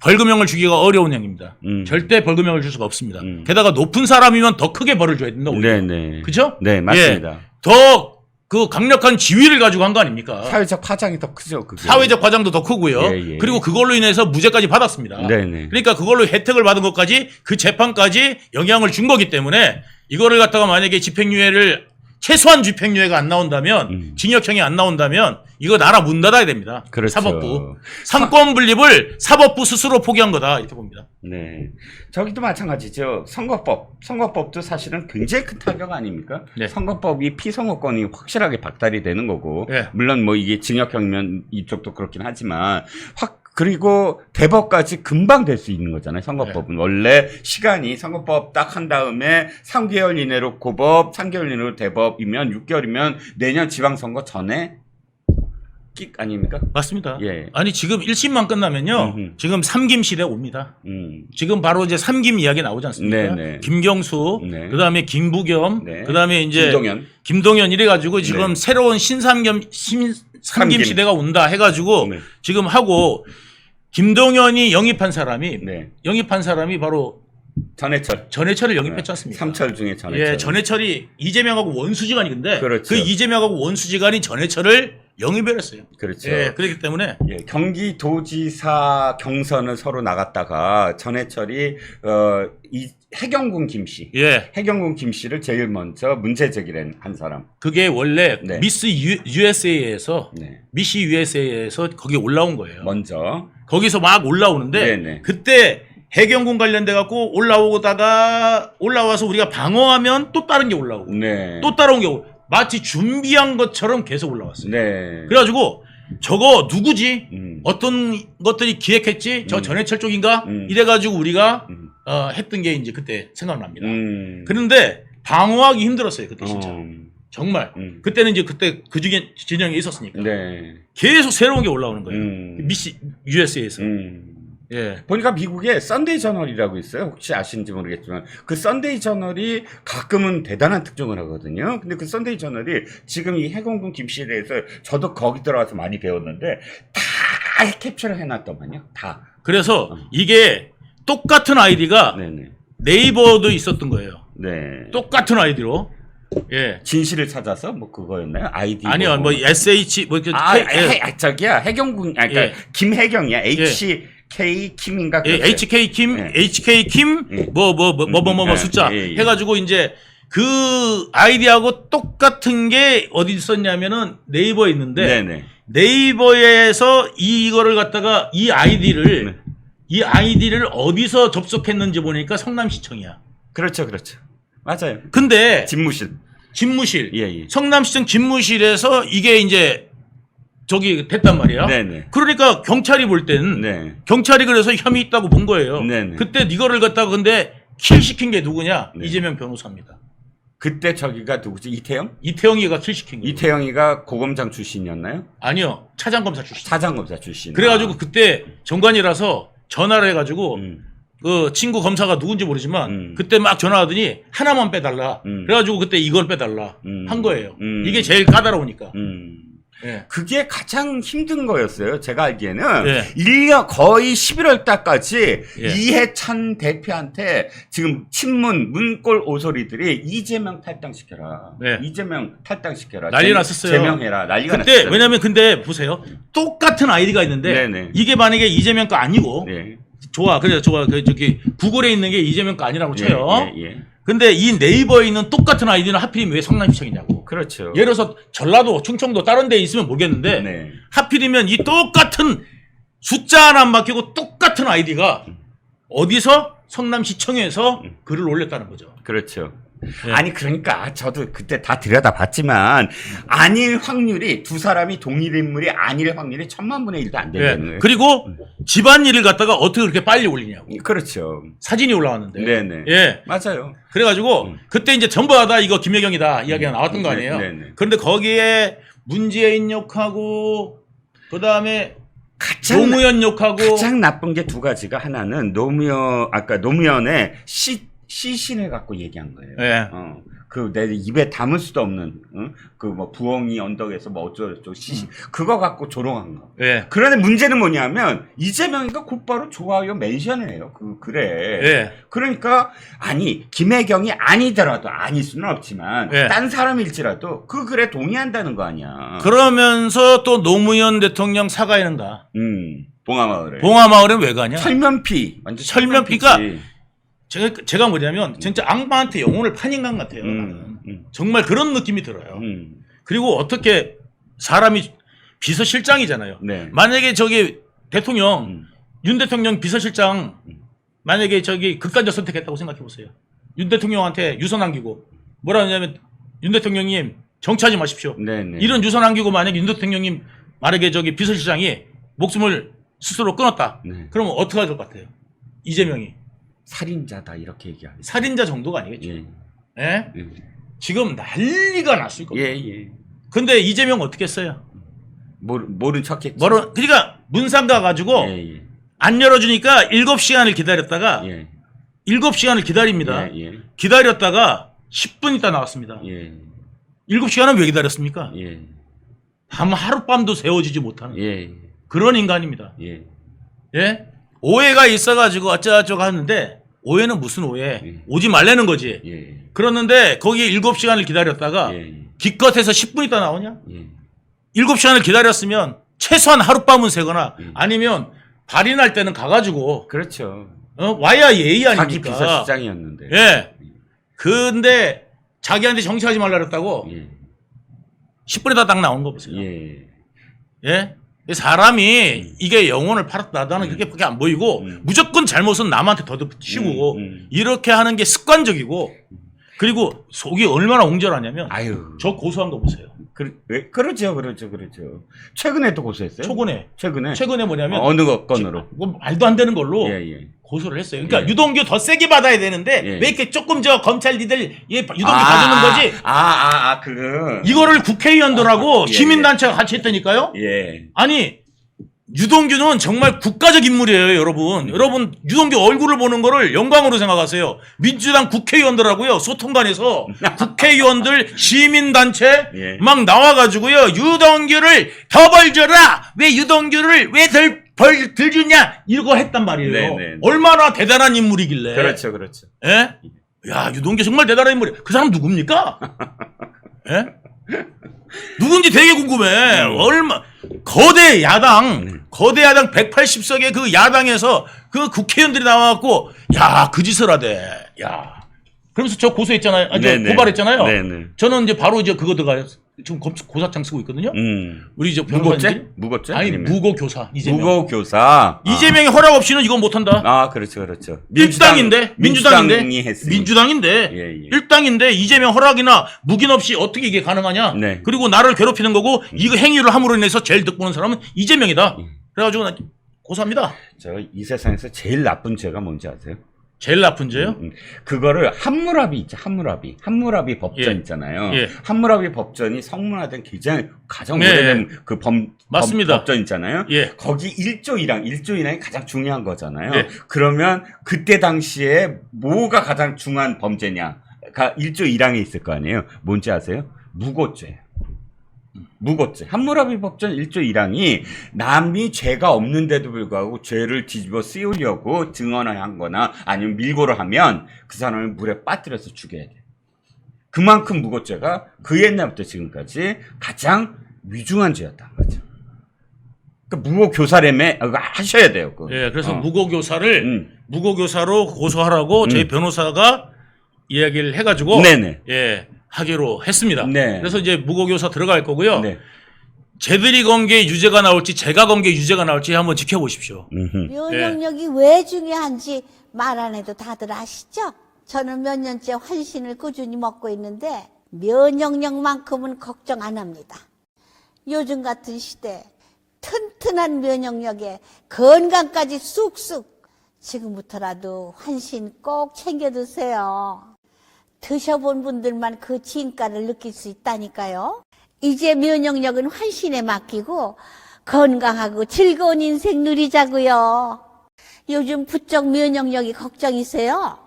벌금형을 주기가 어려운 형입니다. 절대 벌금형을 줄 수가 없습니다. 게다가 높은 사람이면 더 크게 벌을 줘야 된다. 네. 그죠? 네, 맞습니다. 더 그 강력한 지위를 가지고 한 거 아닙니까? 사회적 파장이 더 크죠. 그게. 사회적 과장도 더 크고요. 예. 그리고 그걸로 인해서 무죄까지 받았습니다. 네네. 그러니까 그걸로 혜택을 받은 것까지 그 재판까지 영향을 준 거기 때문에 이거를 갖다가 만약에 집행유예를 최소한 집행유예가 안 나온다면 징역형이 안 나온다면 이거 나라 문 닫아야 됩니다. 그렇죠. 사법부. 상권 분립을 사법부 스스로 포기한 거다 이렇게 봅니다. 네. 저기도 마찬가지죠. 선거법도 사실은 굉장히 큰 타격 아닙니까? 네. 선거법이 피선거권이 확실하게 박탈이 되는 거고 네. 물론 뭐 이게 징역형이면 이쪽도 그렇긴 하지만 그리고 대법까지 금방 될 수 있는 거잖아요. 선거법은. 원래 시간이 선거법 딱 한 다음에 3개월 이내로 고법, 3개월 이내로 대법이면 6개월이면 내년 지방선거 전에 끽 아닙니까? 맞습니다. 예. 아니 지금 1심만 끝나면요. 지금 3김 시대 옵니다. 지금 바로 이제 3김 이야기 나오지 않습니까? 네네. 김경수, 네. 그다음에 김부겸, 네. 그다음에 이제 김동연 이래 가지고 지금 네. 새로운 신삼김 삼김. 시대가 온다 해 가지고 네. 지금 하고 김동연이 영입한 사람이 네. 바로 전해철을 영입했지 않습니까? 삼철 중에 전해철. 예, 전해철이 이재명하고 원수지간인데 그렇죠. 그 이재명하고 원수지간이 전해철을 영입을 했어요. 그렇죠. 예, 그렇기 때문에 예, 경기도지사 경선을 서로 나갔다가 전해철이 이 해경군 김씨, 해경군 김씨를 제일 먼저 문제 제기를 한 사람. 그게 원래 네. 미스 USA에서 네. 미시 USA에서 거기 올라온 거예요. 먼저 거기서 막 올라오는데 네네. 그때 해경군 관련돼 갖고 올라와서 우리가 방어하면 또 다른 게 올라오고 네. 또 따라온 게 마치 준비한 것처럼 계속 올라왔어요. 네. 그래가지고 저거 누구지? 어떤 것들이 기획했지? 저 전해철 쪽인가? 이래가지고 우리가 했던 게 이제 그때 생각납니다. 그런데 방어하기 힘들었어요. 그때 진짜. 정말. 그때는 이제 그때 그 중에 진영에 있었으니까. 네. 계속 새로운 게 올라오는 거예요. 미시 USA에서. 예. 보니까 미국에 썬데이 저널이라고 있어요. 혹시 아시는지 모르겠지만 그 썬데이 저널이 가끔은 대단한 특종을 하거든요. 근데 그 썬데이 저널이 지금 이 해공군 김씨에 대해서 저도 거기 들어가서 많이 배웠는데 다 캡처를 해놨더만요. 다. 그래서 이게 똑같은 아이디가 네네. 네이버도 있었던 거예요. 네. 똑같은 아이디로. 예. 진실을 찾아서 뭐 그거였나요? 아이디. 아니요. 뭐 SH 뭐 저기야 해경군 그러니까 예. 김해경이야. HK 킴인가? 예, HK 킴, 예. HK 킴, 예. 숫자 예. 해가지고 이제 그 아이디하고 똑같은 게 어디 있었냐면은 네이버에 있는데 네네. 네이버에서 이거를 갖다가 이 아이디를 어디서 접속했는지 보니까 성남시청이야. 그렇죠. 맞아요. 근데 집무실. 예. 성남시청 집무실에서 이게 이제 저기 됐단 말이야. 네네. 그러니까 경찰이 볼 때는 네. 경찰이 그래서 혐의 있다고 본 거예요. 네네. 그때 이거를 갖다가 근데 킬 시킨 게 누구냐? 네. 이재명 변호사입니다. 그때 저기가 누구지? 이태영? 이태영이가 킬 시킨 거예요. 이태영이가 고검장 출신이었나요? 아니요. 차장검사 출신. 차장검사 출신. 그래가지고 그때 정관이라서 전화를 해가지고 그 친구 검사가 누군지 모르지만 그때 막 전화하더니 하나만 빼달라. 그래가지고 그때 이걸 빼달라 한 거예요. 이게 제일 까다로우니까. 예. 그게 가장 힘든 거였어요. 제가 알기에는 예. 1년 거의 11월 달까지 예. 이해찬 대표한테 지금 친문 문골 오소리들이 이재명 탈당시켜라. 예. 이재명 탈당시켜라. 난리 났었어요. 제명해라. 난리가 그때 났어요. 왜냐면 근데 보세요. 똑같은 아이디가 있는데 네네. 이게 만약에 이재명 거 아니고 네. 좋아. 그 저기 구글에 있는 게 이재명 거 아니라고 쳐요. 예. 근데 이 네이버에 있는 똑같은 아이디는 하필이면 왜 성남시청이냐고. 그렇죠. 예를 들어서 전라도, 충청도 다른 데 있으면 모르겠는데 네. 하필이면 이 똑같은 숫자 하나 안 바뀌고 똑같은 아이디가 어디서 성남시청에서 글을 올렸다는 거죠. 그렇죠. 예. 아니 그러니까 저도 그때 다 들여다봤지만 아닐 확률이 두 사람이 동일 인물이 아닐 확률이 1000만분의 1도 안 되는 거예요. 그리고 집안일을 갖다가 어떻게 그렇게 빨리 올리냐고. 그렇죠. 사진이 올라왔는데. 네네. 예. 맞아요. 그래가지고 그때 이제 전부 다 이거 김혜경이다 이야기가 나왔던 거 아니에요. 네네. 그런데 거기에 문재인 욕하고 그 다음에 노무현 욕하고 가장 나쁜 게 두 가지가 하나는 아까 노무현의 시신을 갖고 얘기한 거예요. 예. 그 내 입에 담을 수도 없는 그 뭐 부엉이 언덕에서 뭐 어쩌고저쩌고 시신 그거 갖고 조롱한 거. 예. 그런데 문제는 뭐냐면 이재명이가 곧바로 좋아요 멘션을 해요. 그래. 예. 그러니까 아니 김혜경이 아니더라도 아닐 수는 없지만 예. 딴 사람일지라도 그 글에 동의한다는 거 아니야. 그러면서 또 노무현 대통령 사과에는 가. 봉하마을에. 봉하마을에 왜 가냐? 철면피. 완전 철면피가 철면피지. 제가 뭐냐면 진짜 악마한테 영혼을 판 인간 같아요. 정말 그런 느낌이 들어요. 그리고 어떻게 사람이 비서실장이잖아요. 네. 만약에 저기 대통령 윤 대통령 비서실장 만약에 저기 극단적 선택했다고 생각해 보세요. 윤 대통령한테 유서 남기고 뭐라 하냐면 윤 대통령님 정치하지 마십시오. 네네. 이런 유서 남기고 만약에 윤 대통령님 만약에 저기 비서실장이 목숨을 스스로 끊었다. 네. 그러면 어떻게 할 것 같아요? 이재명이. 살인자다 이렇게 얘기하겠죠. 살인자 정도가 아니겠죠. 예. 예? 예. 지금 난리가 났을 겁니다. 예. 근데 이재명 어떻게 했어요? 모른 척했지. 그러니까 문상 가가지고 예. 안 열어주니까 7시간을 기다렸다가 예. 7시간을 기다립니다. 예. 기다렸다가 10분 있다 나왔습니다. 예. 7시간은 왜 기다렸습니까? 예. 하룻밤도 세워지지 못하는 예. 그런 인간입니다. 예. 예? 오해가 있어가지고 어쩌고저쩌고 하는데 오해는 무슨 오해? 예. 오지 말라는 거지. 예. 그러는데 거기에 7시간을 기다렸다가 예. 기껏해서 10분 있다 나오냐? 예. 7시간을 기다렸으면 최소한 하룻밤은 새거나 예. 아니면 발인할 때는 가가지고 그렇죠. 와야 예의 아닙니까? 자기 비서실장이었는데. 예. 근데 자기한테 정치하지 말라 그랬다고 예. 10분에다 딱 나온 거 보세요. 예. 예? 사람이 이게 영혼을 팔았다. 나는 그렇게밖에 안 보이고 무조건 잘못은 남한테 덧붙이고 이렇게 하는 게 습관적이고 그리고 속이 얼마나 옹졸하냐면 아유. 저 고소한 거 보세요. 그렇죠. 최근에도 고소했어요? 최근에 뭐냐면 어느 건으로? 뭐 말도 안 되는 걸로 예. 고소를 했어요. 그러니까 예. 유동규 더 세게 받아야 되는데 예. 왜 이렇게 조금 저 검찰 니들 유동규 봐주는 거지? 이거를 국회의원들하고 예. 시민단체가 같이 했다니까요. 예. 아니 유동규는 정말 국가적 인물이에요, 여러분. 여러분 유동규 얼굴을 보는 거를 영광으로 생각하세요. 민주당 국회의원들하고요 소통관에서 국회의원들 시민단체 예. 막 나와가지고요 유동규를 더 벌 줘라. 왜 유동규를 왜 벌 들 주냐 이거 했단 말이에요. 네네. 얼마나 대단한 인물이길래. 그렇죠. 예? 야 유동규 정말 대단한 인물이야. 그 사람 누굽니까? 예? 누군지 되게 궁금해. 거대 야당 180석의 그 야당에서 그 국회의원들이 나와갖고 야 그 짓을 하대. 야 그러면서 저 고소했잖아요. 고발했잖아요. 네네. 저는 이제 바로 이제 그거 들어가요. 지금 고사장 쓰고 있거든요. 우리 이제 무고죄? 아니 무고교사 이재명. 무고교사. 이재명의 허락 없이는 이건 못한다. 아 그렇죠. 민주당인데. 민주당인데. 예. 일당인데 이재명 허락이나 묵인 없이 어떻게 이게 가능하냐? 네. 그리고 나를 괴롭히는 거고 이거 행위를 함으로 인해서 제일 득보는 사람은 이재명이다. 그래가지고 나 고소합니다. 저 이 세상에서 제일 나쁜 죄가 뭔지 아세요? 제일 나쁜 죄요? 그거를 함무라비 있죠. 함무라비 법전 예. 있잖아요. 예. 함무라비 법전이 성문화된 가장 오래된 그 맞습니다. 법전 있잖아요. 예. 거기 1조 1항이 가장 중요한 거잖아요. 예. 그러면 그때 당시에 뭐가 가장 중요한 범죄냐? 1조 1항에 있을 거 아니에요. 뭔지 아세요? 무고죄. 함무라비 법전 1조 1항이 남이 죄가 없는데도 불구하고 죄를 뒤집어 씌우려고 증언을 거나 아니면 밀고를 하면 그 사람을 물에 빠뜨려서 죽여야 돼. 그만큼 무고죄가 그 옛날부터 지금까지 가장 위중한 죄였다는 거죠. 그러니까 무고교사라며 하셔야 돼요. 그거. 예, 그래서 무고교사를 무고교사로 고소하라고 저희 변호사가 이야기를 해가지고 네네. 예. 하기로 했습니다. 네. 그래서 이제 무고교사 들어갈 거고요. 네. 쟤들이 건 게 유죄가 나올지 제가 건 게 유죄가 나올지 한번 지켜보십시오. 면역력이 왜 중요한지 말 안 해도 다들 아시죠? 저는 몇 년째 환신을 꾸준히 먹고 있는데 면역력만큼은 걱정 안 합니다. 요즘 같은 시대 튼튼한 면역력에 건강까지 쑥쑥 지금부터라도 환신 꼭 챙겨 드세요. 드셔본 분들만 그 진가를 느낄 수 있다니까요. 이제 면역력은 환신에 맡기고 건강하고 즐거운 인생 누리자고요. 요즘 부쩍 면역력이 걱정이세요.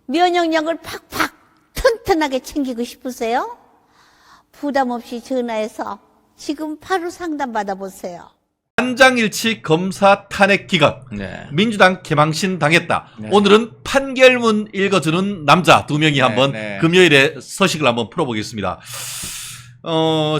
면역력을 팍팍 튼튼하게 챙기고 싶으세요? 부담 없이 전화해서 지금 바로 상담 받아보세요. 만장일치 검사 탄핵 기각. 네. 민주당 개망신 당했다. 네. 오늘은 판결문 읽어주는 남자 두 명이 한번 네. 금요일에 서식을 한번 풀어보겠습니다.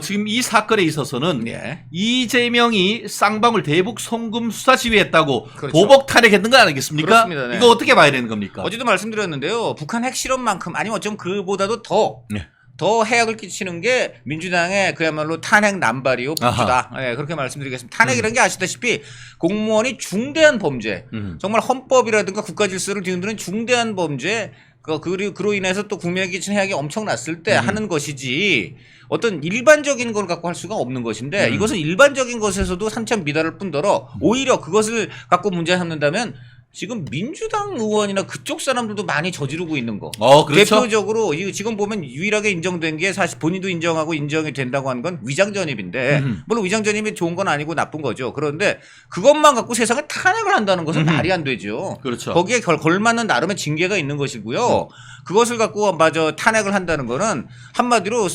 지금 이 사건에 있어서는 네. 이재명이 쌍방울 대북 송금 수사 지휘했다고 그렇죠. 보복 탄핵했는 거 아니겠습니까? 그렇습니다. 네. 이거 어떻게 봐야 되는 겁니까? 어제도 말씀드렸는데요. 북한 핵실험만큼 아니면 어쩜 그보다도 더 네. 해악을 끼치는 게 민주당의 그야말로 탄핵 남발이요 복주다. 네, 그렇게 말씀드리겠습니다. 탄핵이라는 게 아시다시피 공무원이 중대한 범죄, 정말 헌법이라든가 국가질서를 뒤흔드는 중대한 범죄, 그로 인해서 또 국민에게 끼치는 해악이 엄청났을 때 하는 것이지 어떤 일반적인 걸 갖고 할 수가 없는 것인데 이것은 일반적인 것에서도 산천 미달을 뿐더러 오히려 그것을 갖고 문제 삼는다면 지금 민주당 의원이나 그쪽 사람들도 많이 저지르고 있는 거. 그렇죠. 대표적으로 지금 보면 유일하게 인정된 게 사실 본인도 인정하고 인정이 된다고 하는 건 위장전입인데 물론 위장전입이 좋은 건 아니고 나쁜 거죠. 그런데 그것만 갖고 세상을 탄핵을 한다는 것은 말이 안 되죠. 그렇죠. 거기에 걸맞는 나름의 징계가 있는 것이고요. 그것을 갖고 마저 탄핵을 한다는 거는 한마디로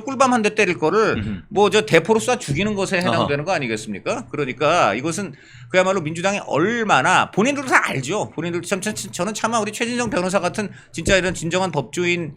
꿀밤 한 대 때릴 거를 대포로 쏴 죽이는 것에 해당되는 거 아니겠습니까? 그러니까 이것은 그야말로 민주당이 얼마나 본인들도 다 알죠. 본인들도 저는 차마 우리 최진성 변호사 같은 진짜 이런 진정한 법조인이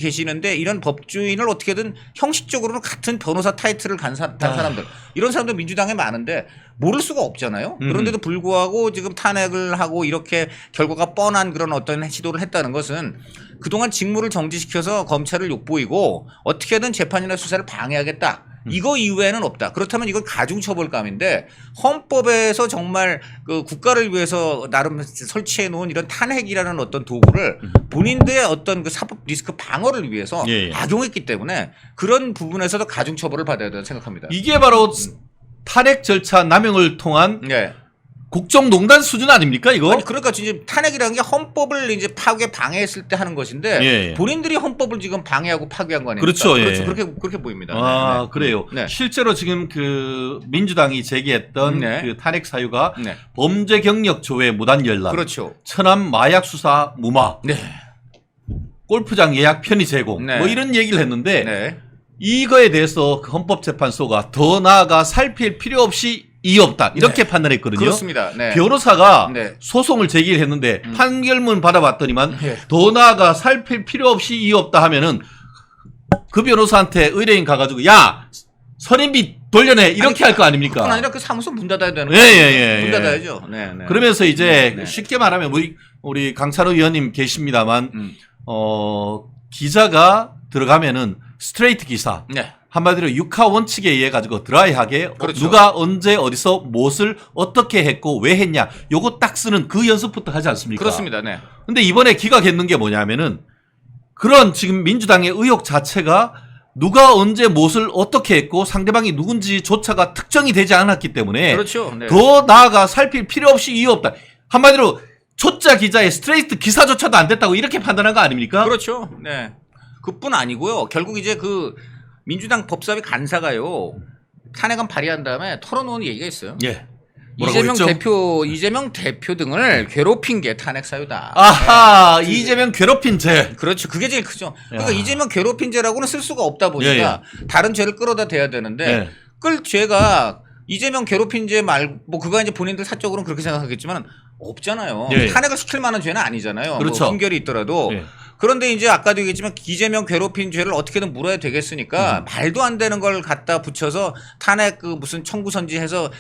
계시는데 이런 법조인을 어떻게든 형식적으로는 같은 변호사 타이틀을 단 사람들 이런 사람들 민주당에 많은데 모를 수가 없잖아요. 그런데도 불구하고 지금 탄핵을 하고 이렇게 결과가 뻔한 그런 어떤 시도를 했다는 것은 그동안 직무를 정지시켜서 검찰을 욕보이고 어떻게든 재판이나 수사를 방해하겠다. 이거 이외에는 없다. 그렇다면 이건 가중처벌감인데 헌법에서 정말 그 국가를 위해서 나름 설치해 놓은 이런 탄핵이라는 어떤 도구를 본인들의 어떤 그 사법 리스크 방어를 위해서 악용했기 때문에 그런 부분에서도 가중처벌을 받아야 된다고 생각합니다. 이게 바로 탄핵 절차 남용을 통한 국정농단 수준 아닙니까 이거? 아니, 그러니까 이제 탄핵이라는 게 헌법을 이제 방해했을 때 하는 것인데 본인들이 헌법을 지금 방해하고 파괴한 거 아닙니까? 그렇죠. 그렇죠. 그렇게 보입니다. 그래요. 네. 실제로 지금 그 민주당이 제기했던 그 탄핵 사유가 범죄 경력 조회 무단 열람, 그렇죠. 천안 마약 수사 무마, 골프장 예약 편의 제공, 뭐 이런 얘기를 했는데 이거에 대해서 그 헌법재판소가 더 나아가 살필 필요 없이 이의 없다 이렇게 판단했거든요. 그렇습니다. 변호사가 소송을 제기했는데 판결문 받아봤더니만 더 나아가 살필 필요 없이 이의 없다 하면은 그 변호사한테 의뢰인 가가지고 야 선임비 돌려내 이렇게 할 거 아닙니까? 그건 아니라 그 사무소 문 닫아야 되는 거예요. 문 닫아야죠. 그러면서 이제 쉽게 말하면 우리 강찬호 의원님 계십니다만 기자가 들어가면은 스트레이트 기사. 한마디로 육하 원칙에 의해 가지고 드라이하게 누가 언제 어디서 무엇을 어떻게 했고 왜 했냐 요거 딱 쓰는 그 연습부터 하지 않습니까? 그렇습니다. 근데 이번에 기각했는 게 뭐냐면은 그런 지금 민주당의 의혹 자체가 누가 언제 무엇을 어떻게 했고 상대방이 누군지조차가 특정이 되지 않았기 때문에 더 나아가 살필 필요 없이 이유 없다. 한마디로 초짜 기자의 스트레이트 기사조차도 안 됐다고 이렇게 판단한 거 아닙니까? 그렇죠. 그뿐 아니고요. 결국 이제 그 민주당 법사위 간사가요 탄핵안 발의한 다음에 털어놓은 얘기가 있어요. 이재명 대표 등을 괴롭힌 게 탄핵 사유다. 아하, 이재명 괴롭힌 죄. 그렇죠. 그게 제일 크죠. 그러니까 이재명 괴롭힌 죄라고는 쓸 수가 없다 보니까 다른 죄를 끌어다 대야 되는데 끌 죄가 이재명 괴롭힌 죄 말고 그거 이제 본인들 사적으로는 그렇게 생각하겠지만 없잖아요. 탄핵을 시킬 만한 죄는 아니잖아요. 그렇죠. 뭐 핑결이 있더라도. 그런데 이제 아까도 얘기했지만 이재명 괴롭힌 죄를 어떻게든 물어야 되겠으니까 말도 안 되는 걸 갖다 붙여서 탄핵 그 무슨 청구 선지해서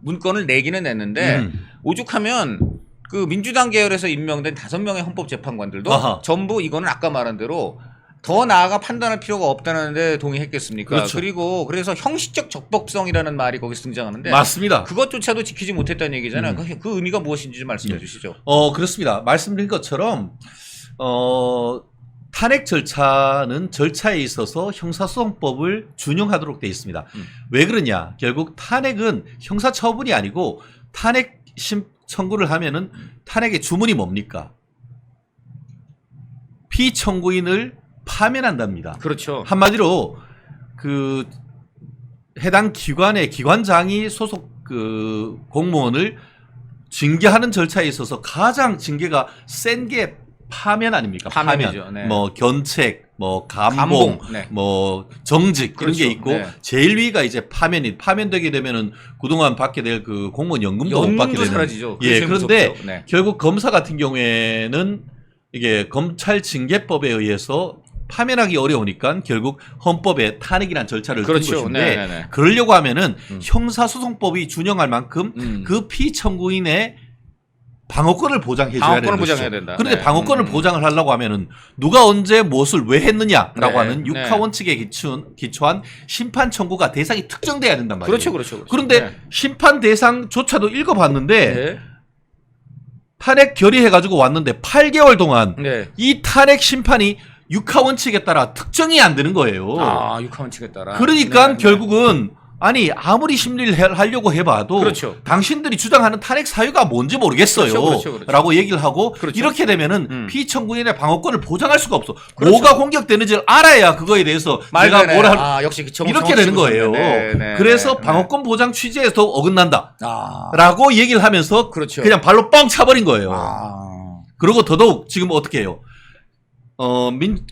문건을 내기는 냈는데 오죽하면 그 민주당 계열에서 임명된 5명의 헌법재판관들도 전부 이거는 아까 말한 대로 더 나아가 판단할 필요가 없다는 데 동의했겠습니까? 그리고 그래서 형식적 적법성이라는 말이 거기서 등장하는데 맞습니다. 그것조차도 지키지 못했다는 얘기잖아요. 그 의미가 무엇인지 좀 말씀해 주시죠. 그렇습니다. 말씀드린 것처럼 탄핵 절차는 절차에 있어서 형사소송법을 준용하도록 되어 있습니다. 왜 그러냐? 결국 탄핵은 형사처분이 아니고 탄핵 청구를 하면은 탄핵의 주문이 뭡니까? 피청구인을 파면한답니다. 그렇죠. 한마디로 그 해당 기관의 기관장이 소속 그 공무원을 징계하는 절차에 있어서 가장 징계가 센 게 파면 아닙니까? 파면이죠. 파면. 네. 뭐 견책, 뭐 감봉, 네. 뭐 정직 그렇죠. 이런 게 있고 네. 제일 위가 이제 파면되게 되면은 그동안 받게 될 그 공무원 연금도 못 받게 되는. 사라지죠. 예, 그런데 네. 결국 검사 같은 경우에는 이게 검찰 징계법에 의해서 파면하기 어려우니까 결국 헌법에 탄핵이라는 절차를 둔 그렇죠. 것인데 네네네. 그러려고 하면은 형사소송법이 준용할 만큼 음. 그 피청구인의 방어권을 보장해 줘야 되는 방어권을 것이죠. 보장해야 된다. 그런데 네. 방어권을 보장을 하려고 하면은 누가 언제 무엇을 왜 했느냐라고 네. 하는 네. 육하 원칙에 기초한 심판 청구가 대상이 특정돼야 된단 말이에요. 그렇죠. 그런데 네. 심판 대상조차도 읽어봤는데 네. 탄핵 결의해가지고 왔는데 8개월 동안 네. 이 탄핵 심판이 육하 원칙에 따라 특정이 안 되는 거예요. 아, 육하원칙에 따라. 그러니까 네, 네. 결국은 아니 아무리 심리를 하려고 해봐도 그렇죠. 당신들이 주장하는 탄핵 사유가 뭔지 모르겠어요. 그렇죠. 라고 얘기를 하고 그렇죠. 이렇게 되면은 피청구인의 방어권을 보장할 수가 없어. 그렇죠. 뭐가 공격되는지를 알아야 그거에 대해서 말도 내가 뭘 할 역시 이렇게 되는 거예요. 그래서 방어권 보장 취지에서 어긋난다. 라고 얘기를 하면서 그렇죠. 그냥 발로 뻥 차버린 거예요. 아. 그리고 더더욱 지금 어떻게 해요?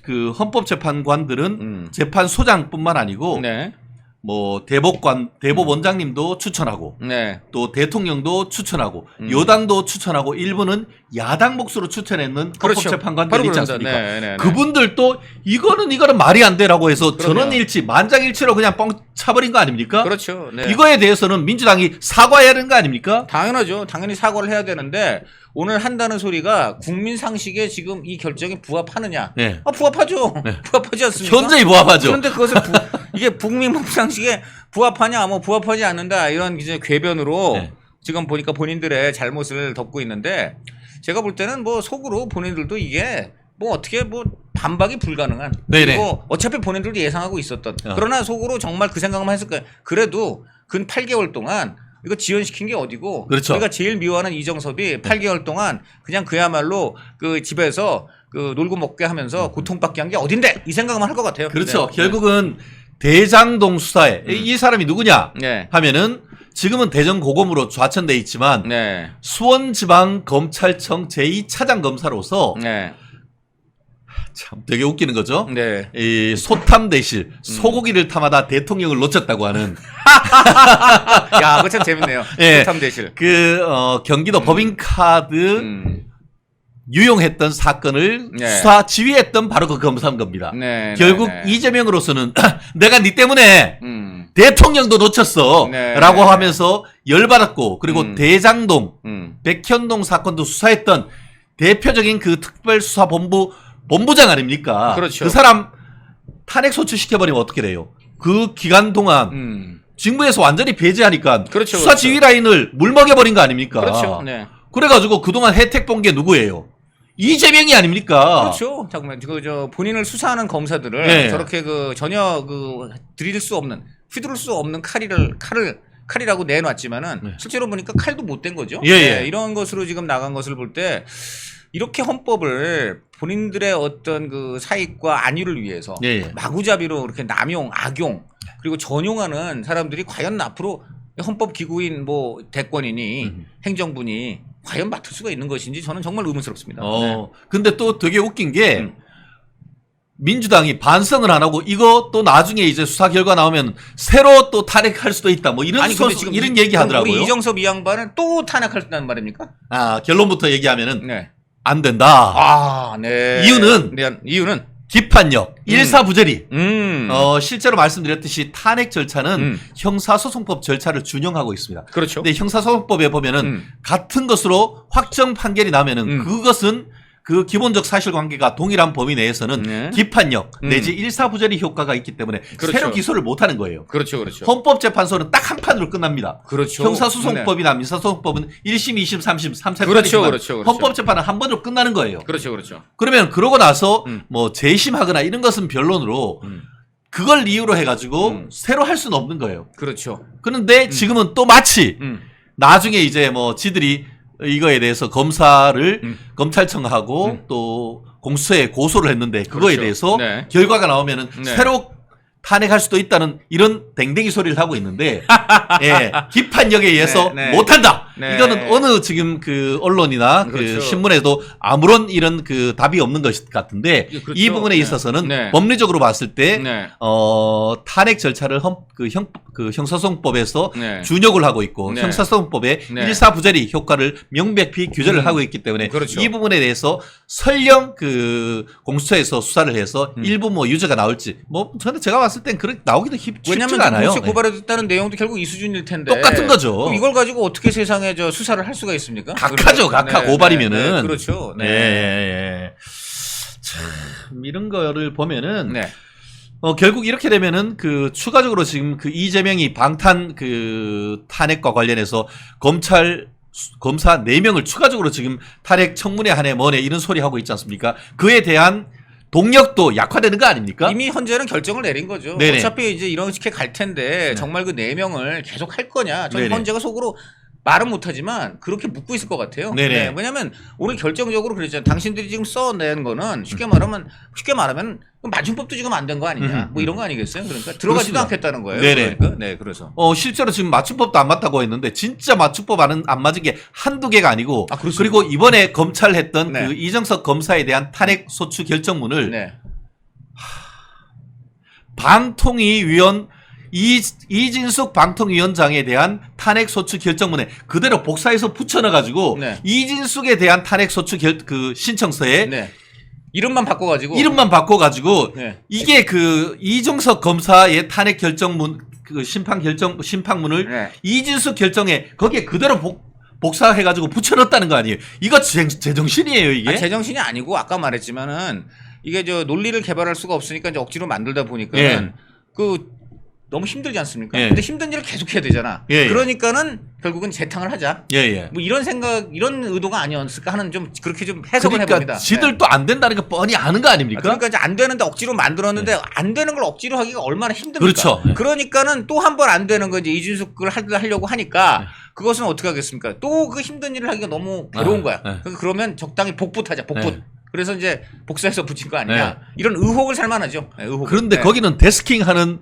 그 헌법재판관들은 재판소장뿐만 아니고 네. 뭐 대법원장님도 추천하고 네. 또 대통령도 추천하고 여당도 추천하고 일부는 야당 몫으로 추천했는 그렇죠. 헌법재판관들이 있지 않습니까? 네. 그분들도 이거는 말이 안 돼라고 해서 그럼요. 전원일치 만장일치로 그냥 뻥 차버린 거 아닙니까? 그렇죠. 네. 이거에 대해서는 민주당이 사과해야 되는 거 아닙니까? 당연하죠. 당연히 사과를 해야 되는데 오늘 한다는 소리가 국민 상식에 지금 이 결정이 부합하느냐? 네. 부합하죠. 부합하지 않습니까? 현저히 부합하죠. 그런데 그것을 이게 국민 상식에 부합하냐, 뭐 부합하지 않는다 이런 이제 궤변으로 네. 지금 보니까 본인들의 잘못을 덮고 있는데 제가 볼 때는 뭐 속으로 본인들도 이게 뭐 어떻게 뭐 반박이 불가능한 네네. 그리고 어차피 본인들도 예상하고 있었던 그러나 속으로 정말 그 생각만 했을 거예요. 그래도 근 8개월 동안 이거 지연시킨 게 어디고 그렇죠. 우리가 제일 미워하는 이정섭이 8개월 동안 그냥 그야말로 그 집에서 그 놀고 먹게 하면서 고통받게 한 게 어딘데 이 생각만 할 것 같아요. 그렇죠. 네. 결국은 대장동 수사에 이 사람이 누구냐 네. 하면은 지금은 대전고검으로 좌천돼 있지만 네. 수원지방검찰청 제2차장검사로서 네. 참 되게 웃기는 거죠. 네. 이 소탐대실 소고기를 탐하다 대통령을 놓쳤다고 하는 야, 그거 참 재밌네요. 예. 소탐대실. 그 경기도 법인카드 유용했던 사건을 네. 수사 지휘했던 바로 그 검사인 겁니다. 네. 결국 네. 이재명으로서는 내가 네 때문에 대통령도 놓쳤어 네. 라고 하면서 열받았고 그리고 대장동 백현동 사건도 수사했던 대표적인 그 특별수사본부 본부장 아닙니까? 그렇죠. 그 사람 탄핵 소추시켜버리면 어떻게 돼요? 그 기간 동안 직무에서 완전히 배제하니까 그렇죠, 수사 지휘 라인을 물먹여버린 거 아닙니까? 그렇죠. 네. 그래가지고 그동안 혜택 본 게 누구예요? 이재명이 아닙니까? 그렇죠. 잠깐만, 저 본인을 수사하는 검사들을 네. 저렇게 그 전혀 그 들이댈 수 없는, 휘두를 수 없는 칼이라고 내놨지만은 네. 실제로 보니까 칼도 못 된 거죠. 예, 예. 네, 이런 것으로 지금 나간 것을 볼 때 이렇게 헌법을 본인들의 어떤 그 사익과 안위를 위해서 예, 예. 마구잡이로 이렇게 남용, 악용 그리고 전용하는 사람들이 과연 앞으로 헌법 기구인 뭐 대권이니 행정부니 과연 맡을 수가 있는 것인지 저는 정말 의문스럽습니다. 네. 근데 또 되게 웃긴 게 민주당이 반성을 안 하고 이거 또 나중에 이제 수사 결과 나오면 새로 또 탄핵할 수도 있다 뭐 이런 근데 지금 이런 얘기 하더라고요. 우리 이정섭 이 양반은 또 탄핵할다는 말입니까? 아, 결론부터 얘기하면은 네. 안 된다. 아, 네. 이유는 기판력, 일사부재리. 음. 실제로 말씀드렸듯이 탄핵 절차는 형사소송법 절차를 준용하고 있습니다. 그렇죠. 근데 형사소송법에 보면은 같은 것으로 확정 판결이 나면은 그것은 그 기본적 사실관계가 동일한 범위 내에서는 네. 기판력 내지 일사부재리 효과가 있기 때문에 그렇죠. 새로 기소를 못하는 거예요. 그렇죠. 헌법재판소는 딱 한 판으로 끝납니다. 그렇죠. 형사소송법이나 민사소송법은 1심, 2심, 3심, 3차 그렇죠. 판이지만 그렇죠. 헌법재판은 한 번으로 끝나는 거예요. 그렇죠. 그러면 그러고 나서 뭐 재심하거나 이런 것은 변론으로 그걸 이유로 해가지고 새로 할 수는 없는 거예요. 그렇죠. 그런데 지금은 또 마치 나중에 이제 뭐 지들이 이거에 대해서 검사를 검찰청하고 또 공수처에 고소를 했는데 그거에 그렇죠. 대해서 네. 결과가 나오면은 네. 새로 탄핵할 수도 있다는 이런 댕댕이 소리를 하고 있는데 예, 기판력에 의해서 네. 못한다 네. 이거는 어느 지금 그 언론이나 그렇죠. 그 신문에도 아무런 이런 그 답이 없는 것 같은데 그렇죠. 이 부분에 네. 있어서는 네. 법리적으로 봤을 때 네. 탄핵 절차를 형사소송법에서 네. 준용을 하고 있고 네. 형사소송법에 네. 일사부재리 효과를 명백히 규제를 하고 있기 때문에 그렇죠. 이 부분에 대해서 설령 그 공수처에서 수사를 해서 일부 뭐 유죄가 나올지 뭐 저는 제가 봤을 땐 그렇게 나오기도 쉽지가 왜냐하면 않아요. 공수처 고발했다는 내용도 결국 이수준일 텐데 똑같은 거죠. 그럼 이걸 가지고 어떻게 세상에 저 수사를 할 수가 있습니까? 각하죠, 각하 고발이면은. 네, 그렇죠. 네. 네. 참 이런 거를 보면은 네. 결국 이렇게 되면은 그 추가적으로 지금 그 이재명이 방탄 그 탄핵과 관련해서 검사 4명을 추가적으로 지금 탄핵 청문회 하네 뭐네 이런 소리 하고 있지 않습니까? 그에 대한 동력도 약화되는 거 아닙니까? 이미 헌재는 결정을 내린 거죠. 네네. 어차피 이제 이런 식의 갈 텐데 정말 그 4명을 계속 할 거냐. 저는 네네. 헌재가 속으로 말은 못하지만 그렇게 묻고 있을 것 같아요. 네네. 네, 왜냐하면 오늘 결정적으로 그랬잖아요. 당신들이 지금 써낸 거는 쉽게 말하면 맞춤법도 지금 안 된 거 아니냐. 뭐 이런 거 아니겠어요? 그러니까 들어가지도 그렇습니다. 않겠다는 거예요. 네네. 그러니까 네, 그래서 실제로 지금 맞춤법도 안 맞다고 했는데 진짜 맞춤법 안 맞은 게 한두 개가 아니고 아, 그렇습니다. 그리고 이번에 검찰 했던 네. 그 이정석 검사에 대한 탄핵 소추 결정문을 네. 방통위원 이진숙 방통위원장에 대한 탄핵 소추 결정문에 그대로 복사해서 붙여넣어가지고 네. 이진숙에 대한 탄핵 소추 그 신청서에 네. 이름만 바꿔가지고 이름만 바꿔가지고 네. 이게 그 이정석 검사의 탄핵 결정문 그 심판문을 네. 이진숙 결정에 거기에 그대로 복사해가지고 붙여넣었다는 거 아니에요? 이거 제정신이에요 이게? 아니, 제정신이 아니고 아까 말했지만은 이게 저 논리를 개발할 수가 없으니까 이제 억지로 만들다 보니까 예. 그 너무 힘들지 않습니까? 예. 근데 힘든 일을 계속 해야 되잖아. 예, 예. 그러니까는 결국은 재탕을 하자. 예예. 뭐 이런 생각, 이런 의도가 아니었을까 하는 좀 그렇게 좀 해석을 그러니까 해봅니다. 지들도 안 된다는 거 뻔히 아는 거 아닙니까? 그러니까 이제 안 되는데 억지로 만들었는데 안 되는 걸 억지로 하기가 얼마나 힘듭니까? 그렇죠. 네. 그러니까는 또 한 번 안 되는 거 이제 이준석을 하려고 하니까 그것은 어떻게 하겠습니까? 또 그 힘든 일을 하기가 너무 괴로운 거야. 네. 그러면 적당히 복붙하자. 복붙. 네. 그래서 이제 복사해서 붙인 거 아니냐. 네. 이런 의혹을 살만하죠. 네, 의혹. 그런데 네. 거기는 데스킹하는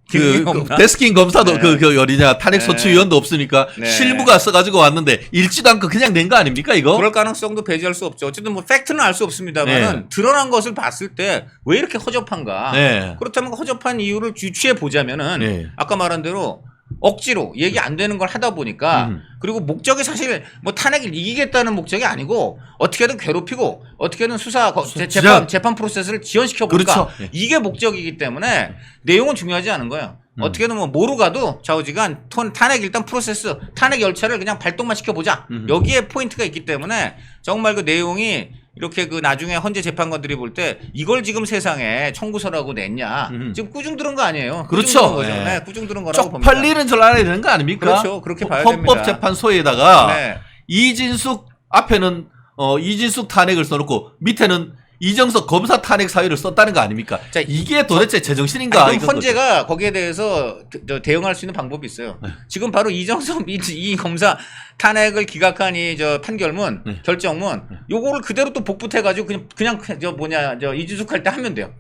기능이 없나? 데스킹 검사도 네. 그 어디냐 탄핵 네. 소추위원도 없으니까 네. 실무가 써가지고 왔는데 읽지도 않고 그냥 낸 거 아닙니까 이거? 그럴 가능성도 배제할 수 없죠. 어쨌든 뭐 팩트는 알 수 없습니다만은 네. 드러난 것을 봤을 때 왜 이렇게 허접한가? 네. 그렇다면 그 허접한 이유를 유추해 보자면은 네. 아까 말한 대로 억지로 얘기 안 되는 걸 하다 보니까 그리고 목적이 사실 뭐 탄핵을 이기겠다는 목적이 아니고 어떻게든 괴롭히고 어떻게든 재판 프로세스를 지연시켜 볼까 그렇죠. 네. 이게 목적이기 때문에 내용은 중요하지 않은 거예요. 어떻게든 뭐 모르 가도 좌우지간 탄핵 일단 프로세스 탄핵 열차를 그냥 발동만 시켜보자. 여기에 포인트가 있기 때문에 정말 그 내용이 이렇게 그 나중에 헌재 재판관들이 볼 때 이걸 지금 세상에 청구서라고 냈냐. 지금 꾸중 들은 거 아니에요. 그렇죠. 꾸중 들은 거죠. 네. 네, 꾸중 들은 거라고 봅니다. 쪽팔리는 줄 알아야 되는 거 아닙니까? 그렇죠. 그렇게 봐야 됩니다. 헌법재판소에다가 네. 이진숙 앞에는 이진숙 탄핵을 써놓고 밑에는 이정석 검사 탄핵 사유를 썼다는 거 아닙니까? 자, 이게 도대체 제정신인가? 아니, 그럼 이건 헌재가 거기에 대해서 대응할 수 있는 방법이 있어요. 지금 바로 이정석 이 검사 탄핵을 기각한 이 저 판결문 결정문 요거를 그대로 또 복붙해가지고 그냥 저 이준석 할 때 하면 돼요.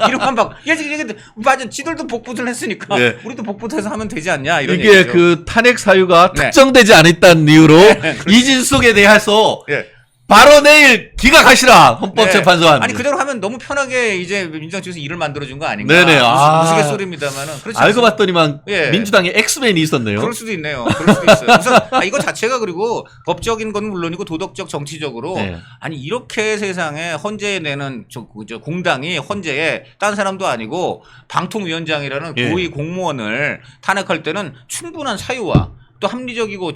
이름만 바꿔. 이게 맞아. 지들도 복붙을 했으니까 네. 우리도 복붙해서 하면 되지 않냐 이런 이게 얘기죠. 그 탄핵 사유가 네. 특정되지 않았다는 이유로 이진숙에 대해서 예. 바로 내일 기각하시라 헌법재판소한테. 아니 그대로 하면 너무 편하게 이제 민주당 측에서 일을 만들어준 거 아닌가. 네네. 우스갯소리입니다만은. 알고 봤더니만 예. 민주당에 엑스맨이 있었네요. 그럴 수도 있네요. 그럴 수도 있어요. 우선 이거 자체가 그리고 법적인 건 물론이고 도덕적 정치적으로 네. 아니 이렇게 세상에 헌재에 내는 저 공당이 헌재에 딴 사람도 아니고 방통위원장이라는 예. 고위 공무원을 탄핵할 때는 충분한 사유와 또 합리적이고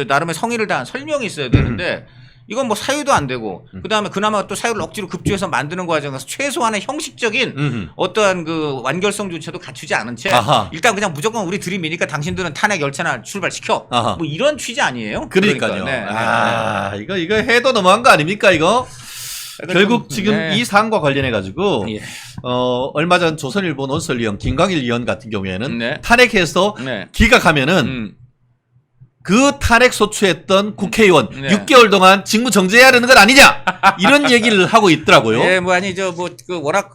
나름의 성의를 다한 설명이 있어야 되는데 이건 뭐 사유도 안 되고 그다음에 그나마 또 사유를 억지로 급조해서 만드는 과정에서 최소한의 형식적인 어떠한 그 완결성조차도 갖추지 않은 채 아하. 일단 그냥 무조건 우리 들이미니까 당신들은 탄핵 열차나 출발시켜. 아하. 뭐 이런 취지 아니에요? 그러니까요. 그러니까, 네. 이거 해도 너무한 거 아닙니까 이거? 결국 지금 네. 이 사안과 관련해 가지고 예. 얼마 전 조선일보 논설위원 김광일 의원 같은 경우에는 네. 탄핵해서 네. 기각하면은 그 탄핵 소추했던 국회의원 네. 6개월 동안 직무 정지해야 되는 건 아니냐 이런 얘기를 하고 있더라고요. 예, 뭐 아니죠. 뭐 그 워낙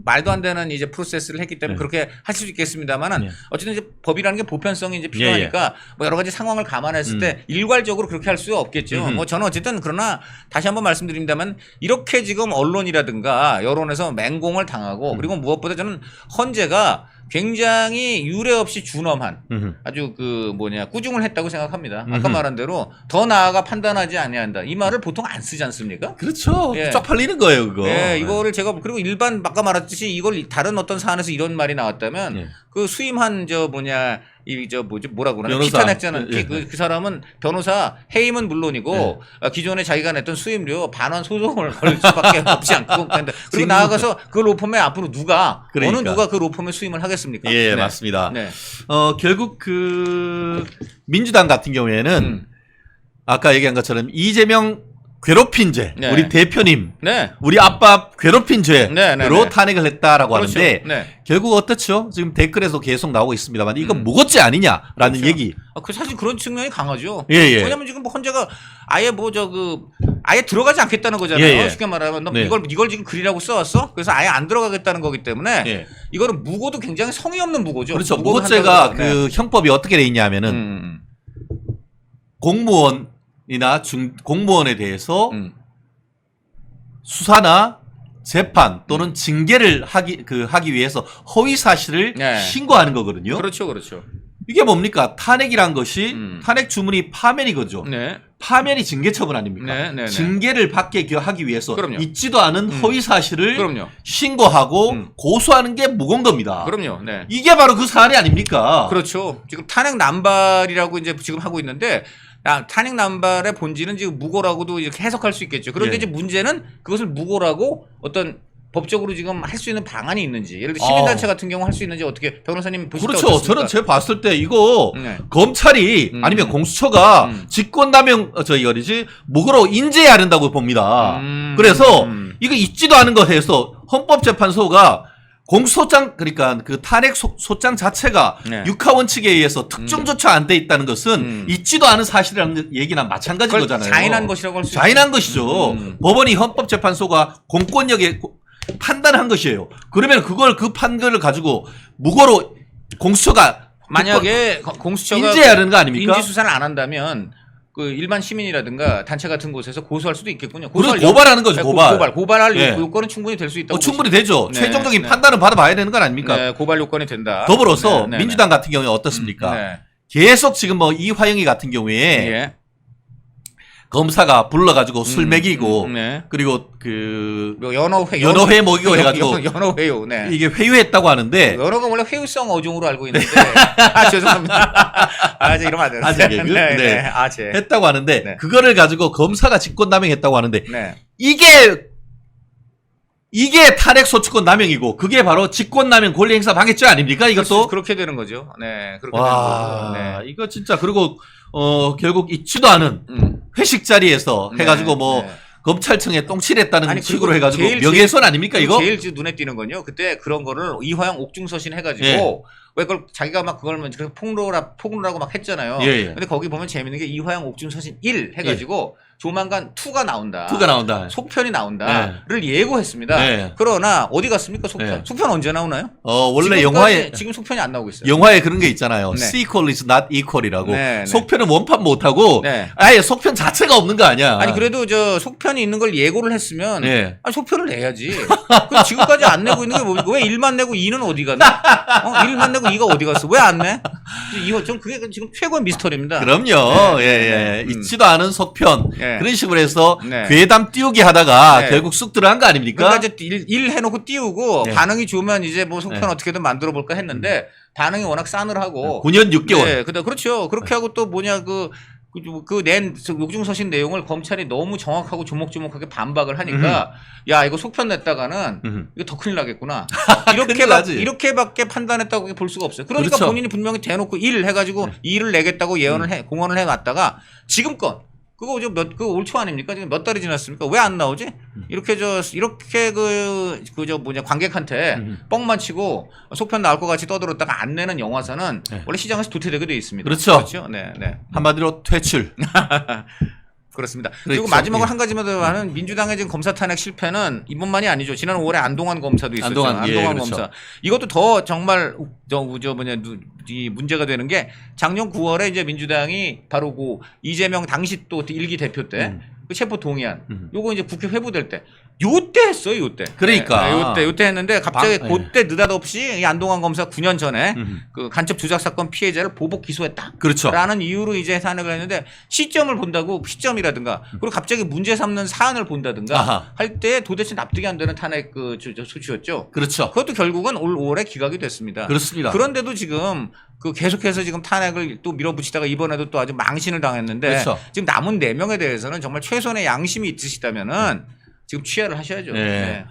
말도 안 되는 이제 프로세스를 했기 때문에 네. 그렇게 할 수 있겠습니다만은 네. 어쨌든 이제 법이라는 게 보편성이 이제 필요하니까 뭐 여러 가지 상황을 감안했을 때 일괄적으로 그렇게 할 수 없겠죠. 뭐 저는 어쨌든 그러나 다시 한번 말씀드립니다만 이렇게 지금 언론이라든가 여론에서 맹공을 당하고 그리고 무엇보다 저는 헌재가 굉장히 유례 없이 준엄한 아주 그 꾸중을 했다고 생각합니다. 아까 말한 대로 더 나아가 판단하지 아니한다. 이 말을 보통 안 쓰지 않습니까? 그렇죠. 예. 쪽팔리는 거예요, 그거. 예, 이거를 제가 그리고 일반 아까 말했듯이 이걸 다른 어떤 사안에서 이런 말이 나왔다면 예. 그 수임한 뭐라 그러나 변호사. 피탄했잖아요. 예. 그 사람은 변호사 해임은 물론이고 기존에 자기가 냈던 수임료 반환 소송을 걸 수밖에 없지 않고 그리고 지금- 나아가서 그 로펌에 앞으로 누가 그러니까. 어느 누가 그 로펌에 수임을 하겠습니까? 예, 네. 맞습니다. 네. 결국 그 민주당 같은 경우에는 음. 아까 얘기한 것처럼 이재명 괴롭힌 죄, 네. 우리 대표님, 네. 우리 아빠 괴롭힌 죄로 네, 네, 네. 탄핵을 했다라고 그렇죠. 하는데 네. 결국 어떻죠? 지금 댓글에서 계속 나오고 있습니다만 이거 음. 무겁지 않느냐라는 그렇죠. 얘기. 그 사실 그런 측면이 강하죠. 예, 예. 왜냐면 지금 헌재가 아예 아예 들어가지 않겠다는 거잖아요. 예, 예. 쉽게 말하면 너 네. 이걸 지금 그리라고 써왔어? 그래서 아예 안 들어가겠다는 거기 때문에 예. 이거는 무고도 굉장히 성의 없는 무고죠. 그렇죠. 무고도 무고죄가 한다고 해서. 그 형법이 어떻게 돼 있냐면은 음. 공무원이나 공무원에 대해서 음. 수사나 재판 또는 징계를 하기 위해서 허위 사실을 네. 신고하는 거거든요. 그렇죠, 그렇죠. 이게 뭡니까? 탄핵이란 것이 탄핵 주문이 파면이거죠. 네. 파면이 징계 처분 아닙니까? 네, 네, 네. 징계를 받게 하기 위해서 그럼요. 있지도 않은 허위 사실을 그럼요. 신고하고 고소하는 게 무거운 겁니다. 그럼요. 네. 이게 바로 그 사안이 아닙니까? 그렇죠. 지금 탄핵 남발이라고 이제 지금 하고 있는데 탄핵 남발의 본질은 지금 무고라고도 이렇게 해석할 수 있겠죠. 그런데 예. 이제 문제는 그것을 무고라고 어떤 법적으로 지금 할 수 있는 방안이 있는지, 예를 들어 시민단체 같은 경우 할 수 있는지 어떻게 변호사님 보실 때 그렇죠. 어떻습니까? 저는 제가 봤을 때 이거 네. 검찰이 아니면 공수처가 직권남용 무고로 인재해야 된다고 봅니다. 그래서 이거 있지도 않은 것에서 헌법재판소가 공소장 그러니까 그 탄핵 소장 자체가 네. 육하원칙에 의해서 특정조차 안 돼 있다는 것은 있지도 않은 사실이라는 얘기나 마찬가지인 그걸 거잖아요. 자인한 것이라고 할 수 자인한 것이죠. 법원이 헌법재판소가 공권력에 판단한 것이에요. 그러면 그 판결을 가지고 무고로 공수처가 만약에 공수처가 인지해야 하는 거 아닙니까? 인지 수사를 안 한다면 그 일반 시민이라든가 단체 같은 곳에서 고소할 수도 있겠군요. 그래서 고발하는 거죠. 고발할 네. 요건은 충분히 될 수 있다고. 충분히 되죠. 네, 최종적인 네. 판단은 받아봐야 되는 건 아닙니까? 네, 고발 요건이 된다. 더불어서 네, 네, 민주당 같은 경우에 어떻습니까? 네. 계속 지금 이화영이 같은 경우에 예. 검사가 불러가지고 술 먹이고 네. 그리고 그 연어회 먹이고 해가지고 연어회요. 네. 이게 회유했다고 하는데 연어가 원래 회유성 어종으로 알고 있는데 죄송합니다. 이제 이러면 안 되나? 아재 개그? 네. 네. 아재. 했다고 하는데 네. 그거를 가지고 검사가 직권남용했다고 하는데 네. 이게 탄핵 소추권 남용이고 그게 바로 직권남용 권리행사 방해죄 아닙니까? 이것도 그렇게 되는 거죠. 네. 그렇게 와 되는 거죠. 네. 이거 진짜 그리고 결국 있지도 않은 회식 자리에서 네. 해가지고 뭐 네. 검찰청에 똥칠했다는 아니, 식으로 그리고 해가지고 제일- 명예훼손 아닙니까 이거? 제일 눈에 띄는 건요. 그때 그런 거를 이화영 옥중서신 해가지고 예. 왜 그걸 자기가 막 그걸 폭로라고 막 했잖아요. 예, 예. 근데 거기 보면 재밌는 게 이화영 옥중서신 1 해가지고 조만간 2가 나온다. 투가 나온다. 속편이 나온다를 예고했습니다. 네. 그러나 어디 갔습니까 속편? 네. 속편 언제 나오나요? 원래 지금까지- 영화에 지금 속편이 안 나오고 있어요. 영화에 그런 게 있잖아요. 네. sequel is not equal이라고. 네, 네. 속편은 원판 못하고 네. 아예 속편 자체가 없는 거 아니야. 아니 그래도 저 속편이 있는 걸 예고를 했으면 네. 아니, 속편을 내야지. 그 지금까지 안 내고 있는 게 뭡니까? 왜 1만 내고 2는 어디 갔나? 1만 내고 2가 어디 갔어? 왜 안 내? 이거 좀 그게 지금 최고의 미스터리입니다. 그럼요. 네, 예. 네. 있지도 않은 속편 네. 그런 식으로 해서 네. 괴담 띄우기 하다가 네. 결국 쑥 들어간 거 아닙니까? 그러니까 이제 일 해놓고 띄우고 네. 반응이 좋으면 이제 뭐 속편 네. 어떻게든 만들어 볼까 했는데 반응이 워낙 싸늘하고 9년 6개월. 네, 그렇죠. 그렇게 하고 또 뭐냐 낸 옥중서신 내용을 검찰이 너무 정확하고 조목조목하게 반박을 하니까 야 이거 속편 냈다가는 이거 더 큰일 나겠구나. 큰일 나지. 이렇게밖에 판단했다고 볼 수가 없어요. 그러니까 그렇죠. 본인이 분명히 대놓고 1 해가지고 2를 내겠다고 공언을 해놨다가 지금껏 그거 그 올 초 아닙니까? 지금 몇 달이 지났습니까? 왜 안 나오지? 이렇게 관객한테 뻥만 치고 속편 나올 것 같이 떠들었다가 안 내는 영화사는 네. 원래 시장에서 도태되게 돼 있습니다. 그렇죠. 네, 네. 한마디로 퇴출. 그렇습니다. 그리고 그렇죠. 마지막으로 예. 한 가지만 더 하는 민주당의 지금 검사 탄핵 실패는 이번만이 아니죠. 지난 5월에 안동환 검사도 있었죠. 안동환, 예, 안동환 그렇죠. 검사. 이것도 더 정말 이 문제가 되는 게 작년 9월에 이제 민주당이 바로 그 이재명 당시 또 일기 대표 때 그 체포 동의안 요거 이제 국회 회부될 때 요때 했어요. 요때. 그러니까. 네, 요때 했는데 갑자기 네. 그때 느닷없이 이 안동환 검사 9년 전에 그 간첩 조작 사건 피해자를 보복 기소했다. 그렇죠. 라는 이유로 이제 탄핵을 했는데 시점을 본다고 시점이라든가 그리고 갑자기 문제 삼는 사안을 본다든가 아하. 할 때 도대체 납득이 안 되는 탄핵 그 소추였죠. 그렇죠. 그것도 결국은 올 5월에 기각이 됐습니다. 그렇습니다. 그런데도 지금 그 계속해서 지금 탄핵을 또 밀어붙이다가 이번에도 또 아주 망신을 당했는데 그렇죠. 지금 남은 4명에 대해서는 정말 최소한의 양심이 있으시다면은 지금 취하를 하셔야죠. 네. 네.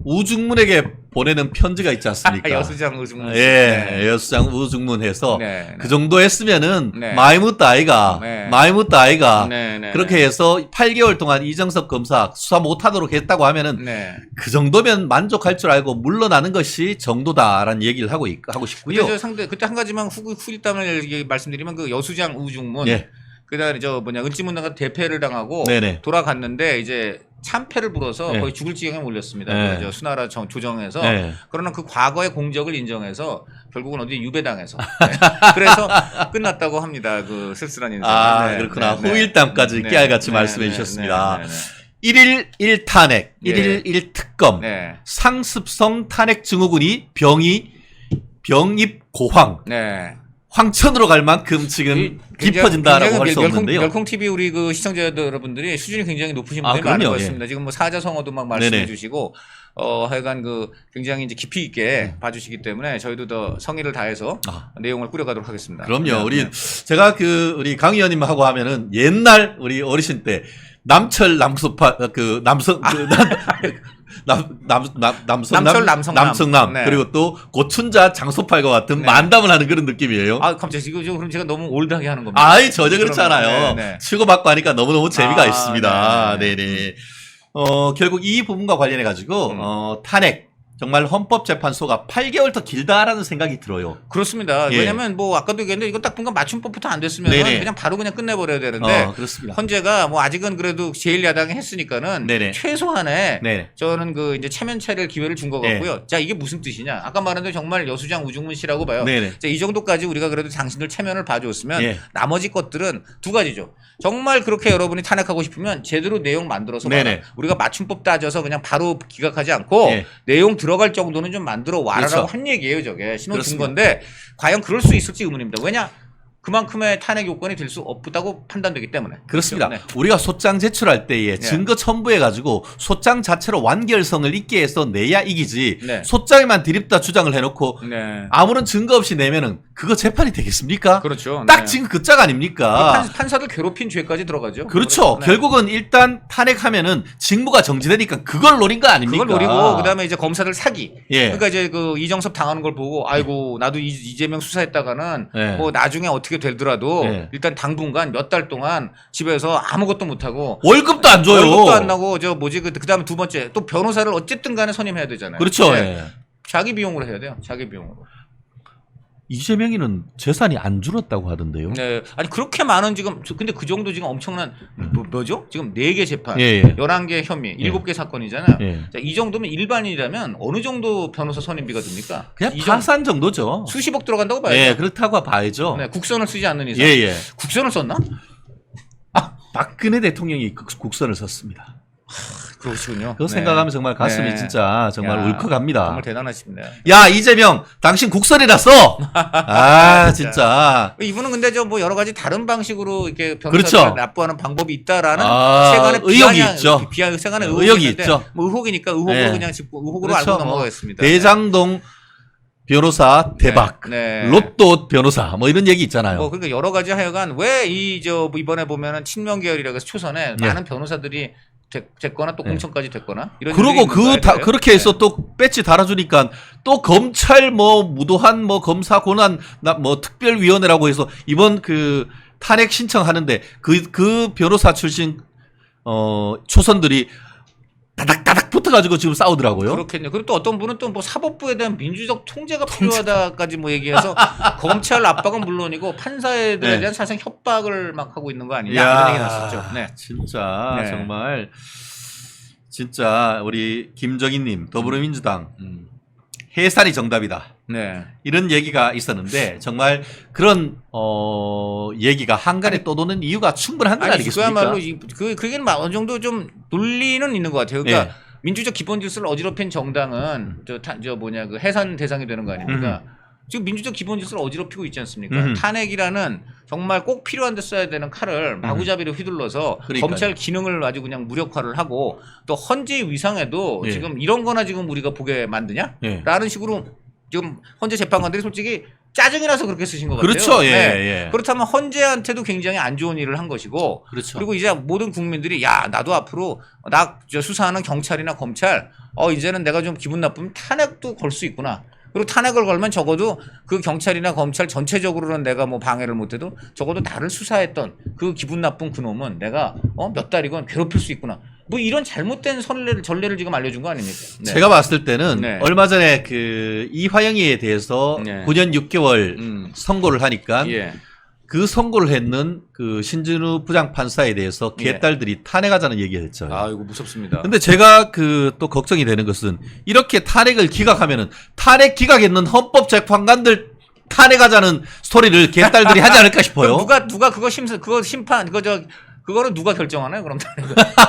우중문에게 보내는 편지가 있지 않습니까? 여수장 우중문. 예, 여수장 우중문해서 네, 네. 그 정도 했으면은 네. 많이 묻다 아이가, 네. 많이 묻다 아이가. 네, 네, 그렇게 네. 해서 8개월 동안 이정석 검사 수사 못하도록 했다고 하면은 네. 그 정도면 만족할 줄 알고 물러나는 것이 정도다라는 얘기를 하고 싶고요. 그때 저 상대 그때 한 가지만 후일담을 말씀드리면 그 여수장 우중문. 예. 그다음에 은지문화가 대패를 당하고 네네. 돌아갔는데 이제 참패를 불어서 네. 거의 죽을 지경에 몰렸습니다. 네. 저 수나라 조정에서 네. 그러나 그 과거의 공적을 인정해서 결국은 어디 유배당해서 네. 그래서 끝났다고 합니다. 그 쓸쓸한 인생. 아, 그렇구나. 후일담까지 깨알같이 말씀해 주셨습니다. 1일 1탄핵, 예. 1일 1특검, 네. 상습성 탄핵 증후군이 병입 고황, 네. 황천으로 갈 만큼 지금 깊어진다라고 할 수 없는데요. 멸콩 TV 우리 그 시청자 여러분들이 수준이 굉장히 높으신 분들이 그럼요. 많은 것 같습니다. 지금 뭐 사자성어도 막 말씀해 네네. 주시고 하여간 그 굉장히 이제 깊이 있게 봐주시기 때문에 저희도 더 성의를 다해서 내용을 꾸려가도록 하겠습니다. 그럼요. 제가 우리 강 의원님하고 하면은 옛날 우리 어르신 때 남철 남수파 남성남 네. 그리고 또 고춘자 장소팔과 같은 네. 만담을 하는 그런 느낌이에요. 갑자기 그럼 제가 너무 올드하게 하는 겁니다. 아이 전혀 그렇지 않아요. 네, 네. 치고받고 하니까 너무너무 재미가 있습니다. 네. 네네. 결국 이 부분과 관련해 가지고 탄핵 정말 헌법재판소가 8개월 더 길다라는 생각이 들어요. 그렇습니다. 예. 왜냐면 뭐 아까도 얘기했는데 이거 딱 보니까 맞춤법부터 안 됐으면 네네. 그냥 바로 그냥 끝내버려야 되는데 그렇습니다. 헌재가 뭐 아직은 그래도 제1야당이 했으니까는 네네. 최소한의 네네. 저는 그 이제 체면 차릴 기회를 준 것 같고요. 자, 이게 무슨 뜻이냐? 아까 말한 대로 정말 여수장 우중문 씨라고 봐요. 네네. 자, 이 정도까지 우리가 그래도 당신들 체면을 봐줬으면 예. 나머지 것들은 두 가지죠. 정말 그렇게 여러분이 탄핵하고 싶으면 제대로 내용 만들어서 네네. 우리가 맞춤법 따져서 그냥 바로 기각하지 않고 예. 내용 들어갈 정도는 좀 만들어 와라라고 그렇죠. 한 얘기예요. 저게 신호 준 그렇습니다. 건데 과연 그럴 수 있을지 의문입니다. 왜냐? 그만큼의 탄핵 요건이 될 수 없다고 판단되기 때문에. 그렇습니다. 그렇죠? 네. 우리가 소장 제출할 때에 증거 첨부해가지고 소장 자체로 완결성을 있게 해서 내야 이기지 네. 소장에만 드립다 주장을 해놓고 네. 아무런 증거 없이 내면은 그거 재판이 되겠습니까? 그렇죠. 딱 네. 지금 그 짝 아닙니까? 판사들 괴롭힌 죄까지 들어가죠. 그렇죠. 네. 결국은 일단 탄핵하면은 직무가 정지되니까 그걸 노린 거 아닙니까? 그걸 노리고 그다음에 이제 검사들 사기. 예. 그러니까 이제 그 이정섭 당하는 걸 보고 아이고 나도 이재명 수사했다가는 예. 뭐 나중에 어떻게 되더라도 예. 일단 당분간 몇 달 동안 집에서 아무것도 못 하고 월급도 안 줘요. 월급도 안 나고 그다음에 두 번째 또 변호사를 어쨌든 간에 선임해야 되잖아요. 그렇죠. 네. 예. 자기 비용으로 해야 돼요. 자기 비용으로. 이재명이는 재산이 안 줄었다고 하던데요. 네. 아니 그렇게 많은 지금 근데 그 정도 지금 엄청난 뭐죠? 지금 4개 재판, 예, 예. 11개 혐의, 7개 사건이잖아요. 예. 자, 이 정도면 일반인이라면 어느 정도 변호사 선임비가 듭니까? 그냥 이 파산 정도죠. 수십억 들어간다고 봐야죠. 예, 그렇다고 봐야죠. 네, 국선을 쓰지 않는 이상. 예, 예. 국선을 썼나? 박근혜 대통령이 국선을 썼습니다. 그러시군요. 그거 생각하면 정말 가슴이 네. 진짜 정말 야, 울컥합니다. 정말 대단하십니다. 야, 이재명, 당신 국선이라 써! 아, 진짜. 이분은 근데 저 뭐 여러 가지 다른 방식으로 이렇게 변호사를 그렇죠. 납부하는 방법이 있다라는 아, 세간의 의혹이 있죠. 세간의 의혹이 있죠. 뭐 의혹이니까 의혹으로 네. 그냥 짚고 의혹으로 그렇죠. 알고 넘어가겠습니다. 대장동 변호사 대박. 네. 로또 변호사, 뭐 이런 얘기 있잖아요. 뭐 그러니까 여러 가지 하여간 왜 이번에 보면은 친명 계열이라고 해서 초선에 예. 많은 변호사들이 됐거나 또 공천까지 됐거나 이런 그리고 일들이 있는 거예요. 그렇게 해서 또 배지 달아주니까 또 검찰 뭐 무도한 뭐 검사 권한 뭐 특별위원회라고 해서 이번 그 탄핵 신청하는데 그 변호사 출신 초선들이 다닥다닥 붙어가지고 지금 싸우더라고요. 그렇겠네요. 그리고 또 어떤 분은 또 뭐 사법부에 대한 민주적 통제가 필요하다까지 뭐 얘기해서 검찰 압박은 물론이고 판사들에 네. 대한 사실상 협박을 막 하고 있는 거 아니냐 야, 이런 얘기 났었죠. 네. 진짜 네. 정말 진짜 우리 김정희님 더불어민주당 해산이 정답이다. 네. 이런 얘기가 있었는데 정말 그런 얘기가 한간에 떠도는 이유가 충분한 것 아니겠습니까? 그야말로 그게 어느 정도 좀 논리는 있는 것 같아요. 그러니까 네. 민주적 기본 질서를 어지럽힌 정당은 그 해산 대상이 되는 거 아닙니까? 지금 민주적 기본 질서를 어지럽히고 있지 않습니까? 탄핵이라는 정말 꼭 필요한 데 써야 되는 칼을 마구잡이로 휘둘러서 그러니까요. 검찰 기능을 아주 그냥 무력화를 하고 또 헌재 위상에도 예. 지금 이런 거나 지금 우리가 보게 만드냐? 예. 라는 식으로 지금 헌재 재판관들이 솔직히 짜증이 나서 그렇게 쓰신 것 같아요. 그렇죠. 예, 네. 예. 그렇다면 헌재한테도 굉장히 안 좋은 일을 한 것이고 그렇죠. 그리고 이제 모든 국민들이 야 나도 앞으로 저 수사하는 경찰이나 검찰 이제는 내가 좀 기분 나쁘면 탄핵도 걸 수 있구나. 그리고 탄핵을 걸면 적어도 그 경찰이나 검찰 전체적으로는 내가 뭐 방해를 못해도 적어도 나를 수사했던 그 기분 나쁜 그놈은 내가 몇 달이건 괴롭힐 수 있구나. 뭐 이런 잘못된 전례를 지금 알려준 거 아닙니까? 네. 제가 봤을 때는 네. 얼마 전에 그 이화영이에 대해서 네. 9년 6개월 선고를 하니까 예. 그 선고를 했는 그 신진우 부장판사에 대해서 개딸들이 탄핵하자는 얘기를 했죠. 아 이거 무섭습니다. 근데 제가 그 또 걱정이 되는 것은 이렇게 탄핵을 기각하면은 탄핵 기각했는 헌법재판관들 탄핵하자는 소리를 개딸들이 하지 않을까 싶어요. 그럼 누가 그거 심판 그거는 누가 결정하나요? 그럼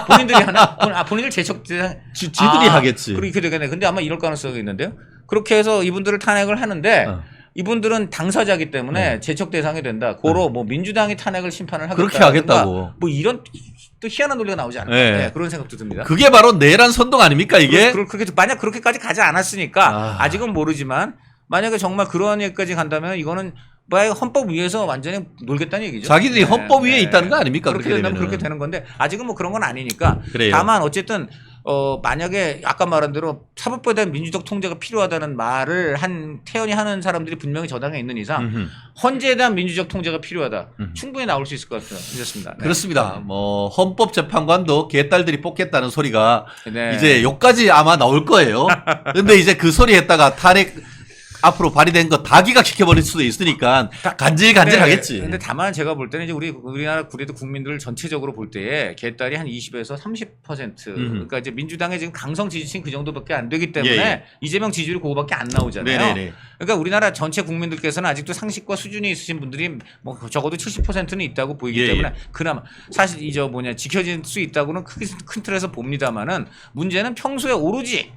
본인들이 하나? 본인들 제척 대상 지들이 하겠지. 그렇게 되겠네. 근데 아마 이럴 가능성이 있는데요. 그렇게 해서 이분들을 탄핵을 하는데 이분들은 당사자기 때문에 제척 대상이 된다. 고로 뭐 민주당이 탄핵을 심판을 하겠다. 그렇게 하겠다고. 뭐 이런 또 희한한 논리가 나오지 않을까. 네. 네, 그런 생각도 듭니다. 그게 바로 내란 선동 아닙니까 이게? 그렇게 만약 그렇게까지 가지 않았으니까 아직은 모르지만 만약에 정말 그런 얘기까지 간다면 이거는 헌법 위에서 완전히 놀겠다는 얘기죠. 자기들이 헌법 위에 있다는 거 아닙니까? 그렇게 그렇게 된다면 되면은. 그렇게 되는 건데 아직은 뭐 그런 건 아니니까. 그래요. 다만 어쨌든 만약에 아까 말한 대로 사법부에 대한 민주적 통제가 필요하다는 말을 태연히 하는 사람들이 분명히 저당에 있는 이상 헌재에 대한 민주적 통제가 필요하다. 충분히 나올 수 있을 것 같아요. 이렇습니다. 네. 그렇습니다. 뭐 헌법재판관도 개딸들이 뽑겠다는 소리가 네. 이제 여기까지 아마 나올 거예요. 근데 이제 그 소리 했다가 탄핵 앞으로 발의된 거 다 기각시켜버릴 수도 있으니까 간질간질하겠지. 근데 다만 제가 볼 때는 이제 우리나라 그래도 국민들 전체적으로 볼 때에 개딸이 한 20에서 30%. 그러니까 이제 민주당의 지금 강성 지지층 그 정도밖에 안 되기 때문에 예. 이재명 지지율이 그거밖에 안 나오잖아요. 네네네. 그러니까 우리나라 전체 국민들께서는 아직도 상식과 수준이 있으신 분들이 뭐 적어도 70%는 있다고 보이기 예, 때문에 그나마 사실 지켜질 수 있다고는 큰 틀에서 봅니다만은 문제는 평소에 오로지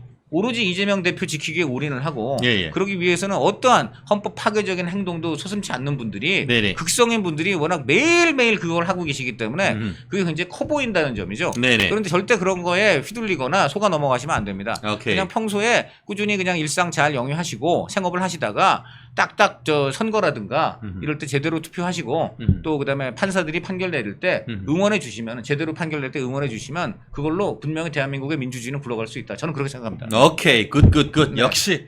이재명 대표 지키기에 올인을 하고 그러기 위해서는 어떠한 헌법 파괴적인 행동도 서슴지 않는 분들이 극성인 분들이 워낙 매일매일 그걸 하고 계시기 때문에 그게 굉장히 커 보인다는 점이죠. 그런데 절대 그런 거에 휘둘리거나 속아 넘어가시면 안 됩니다. 그냥 평소에 꾸준히 그냥 일상 잘 영위하시고 생업을 하시다가 딱딱 선거라든가 이럴 때 제대로 투표하시고 또 그다음에 판사들이 판결 내릴 때 응원해 주시면 제대로 판결 낼 때 응원해 주시면 그걸로 분명히 대한민국의 민주주의는 굴러갈 수 있다. 저는 그렇게 생각합니다. 오케이, 굿. 네. 역시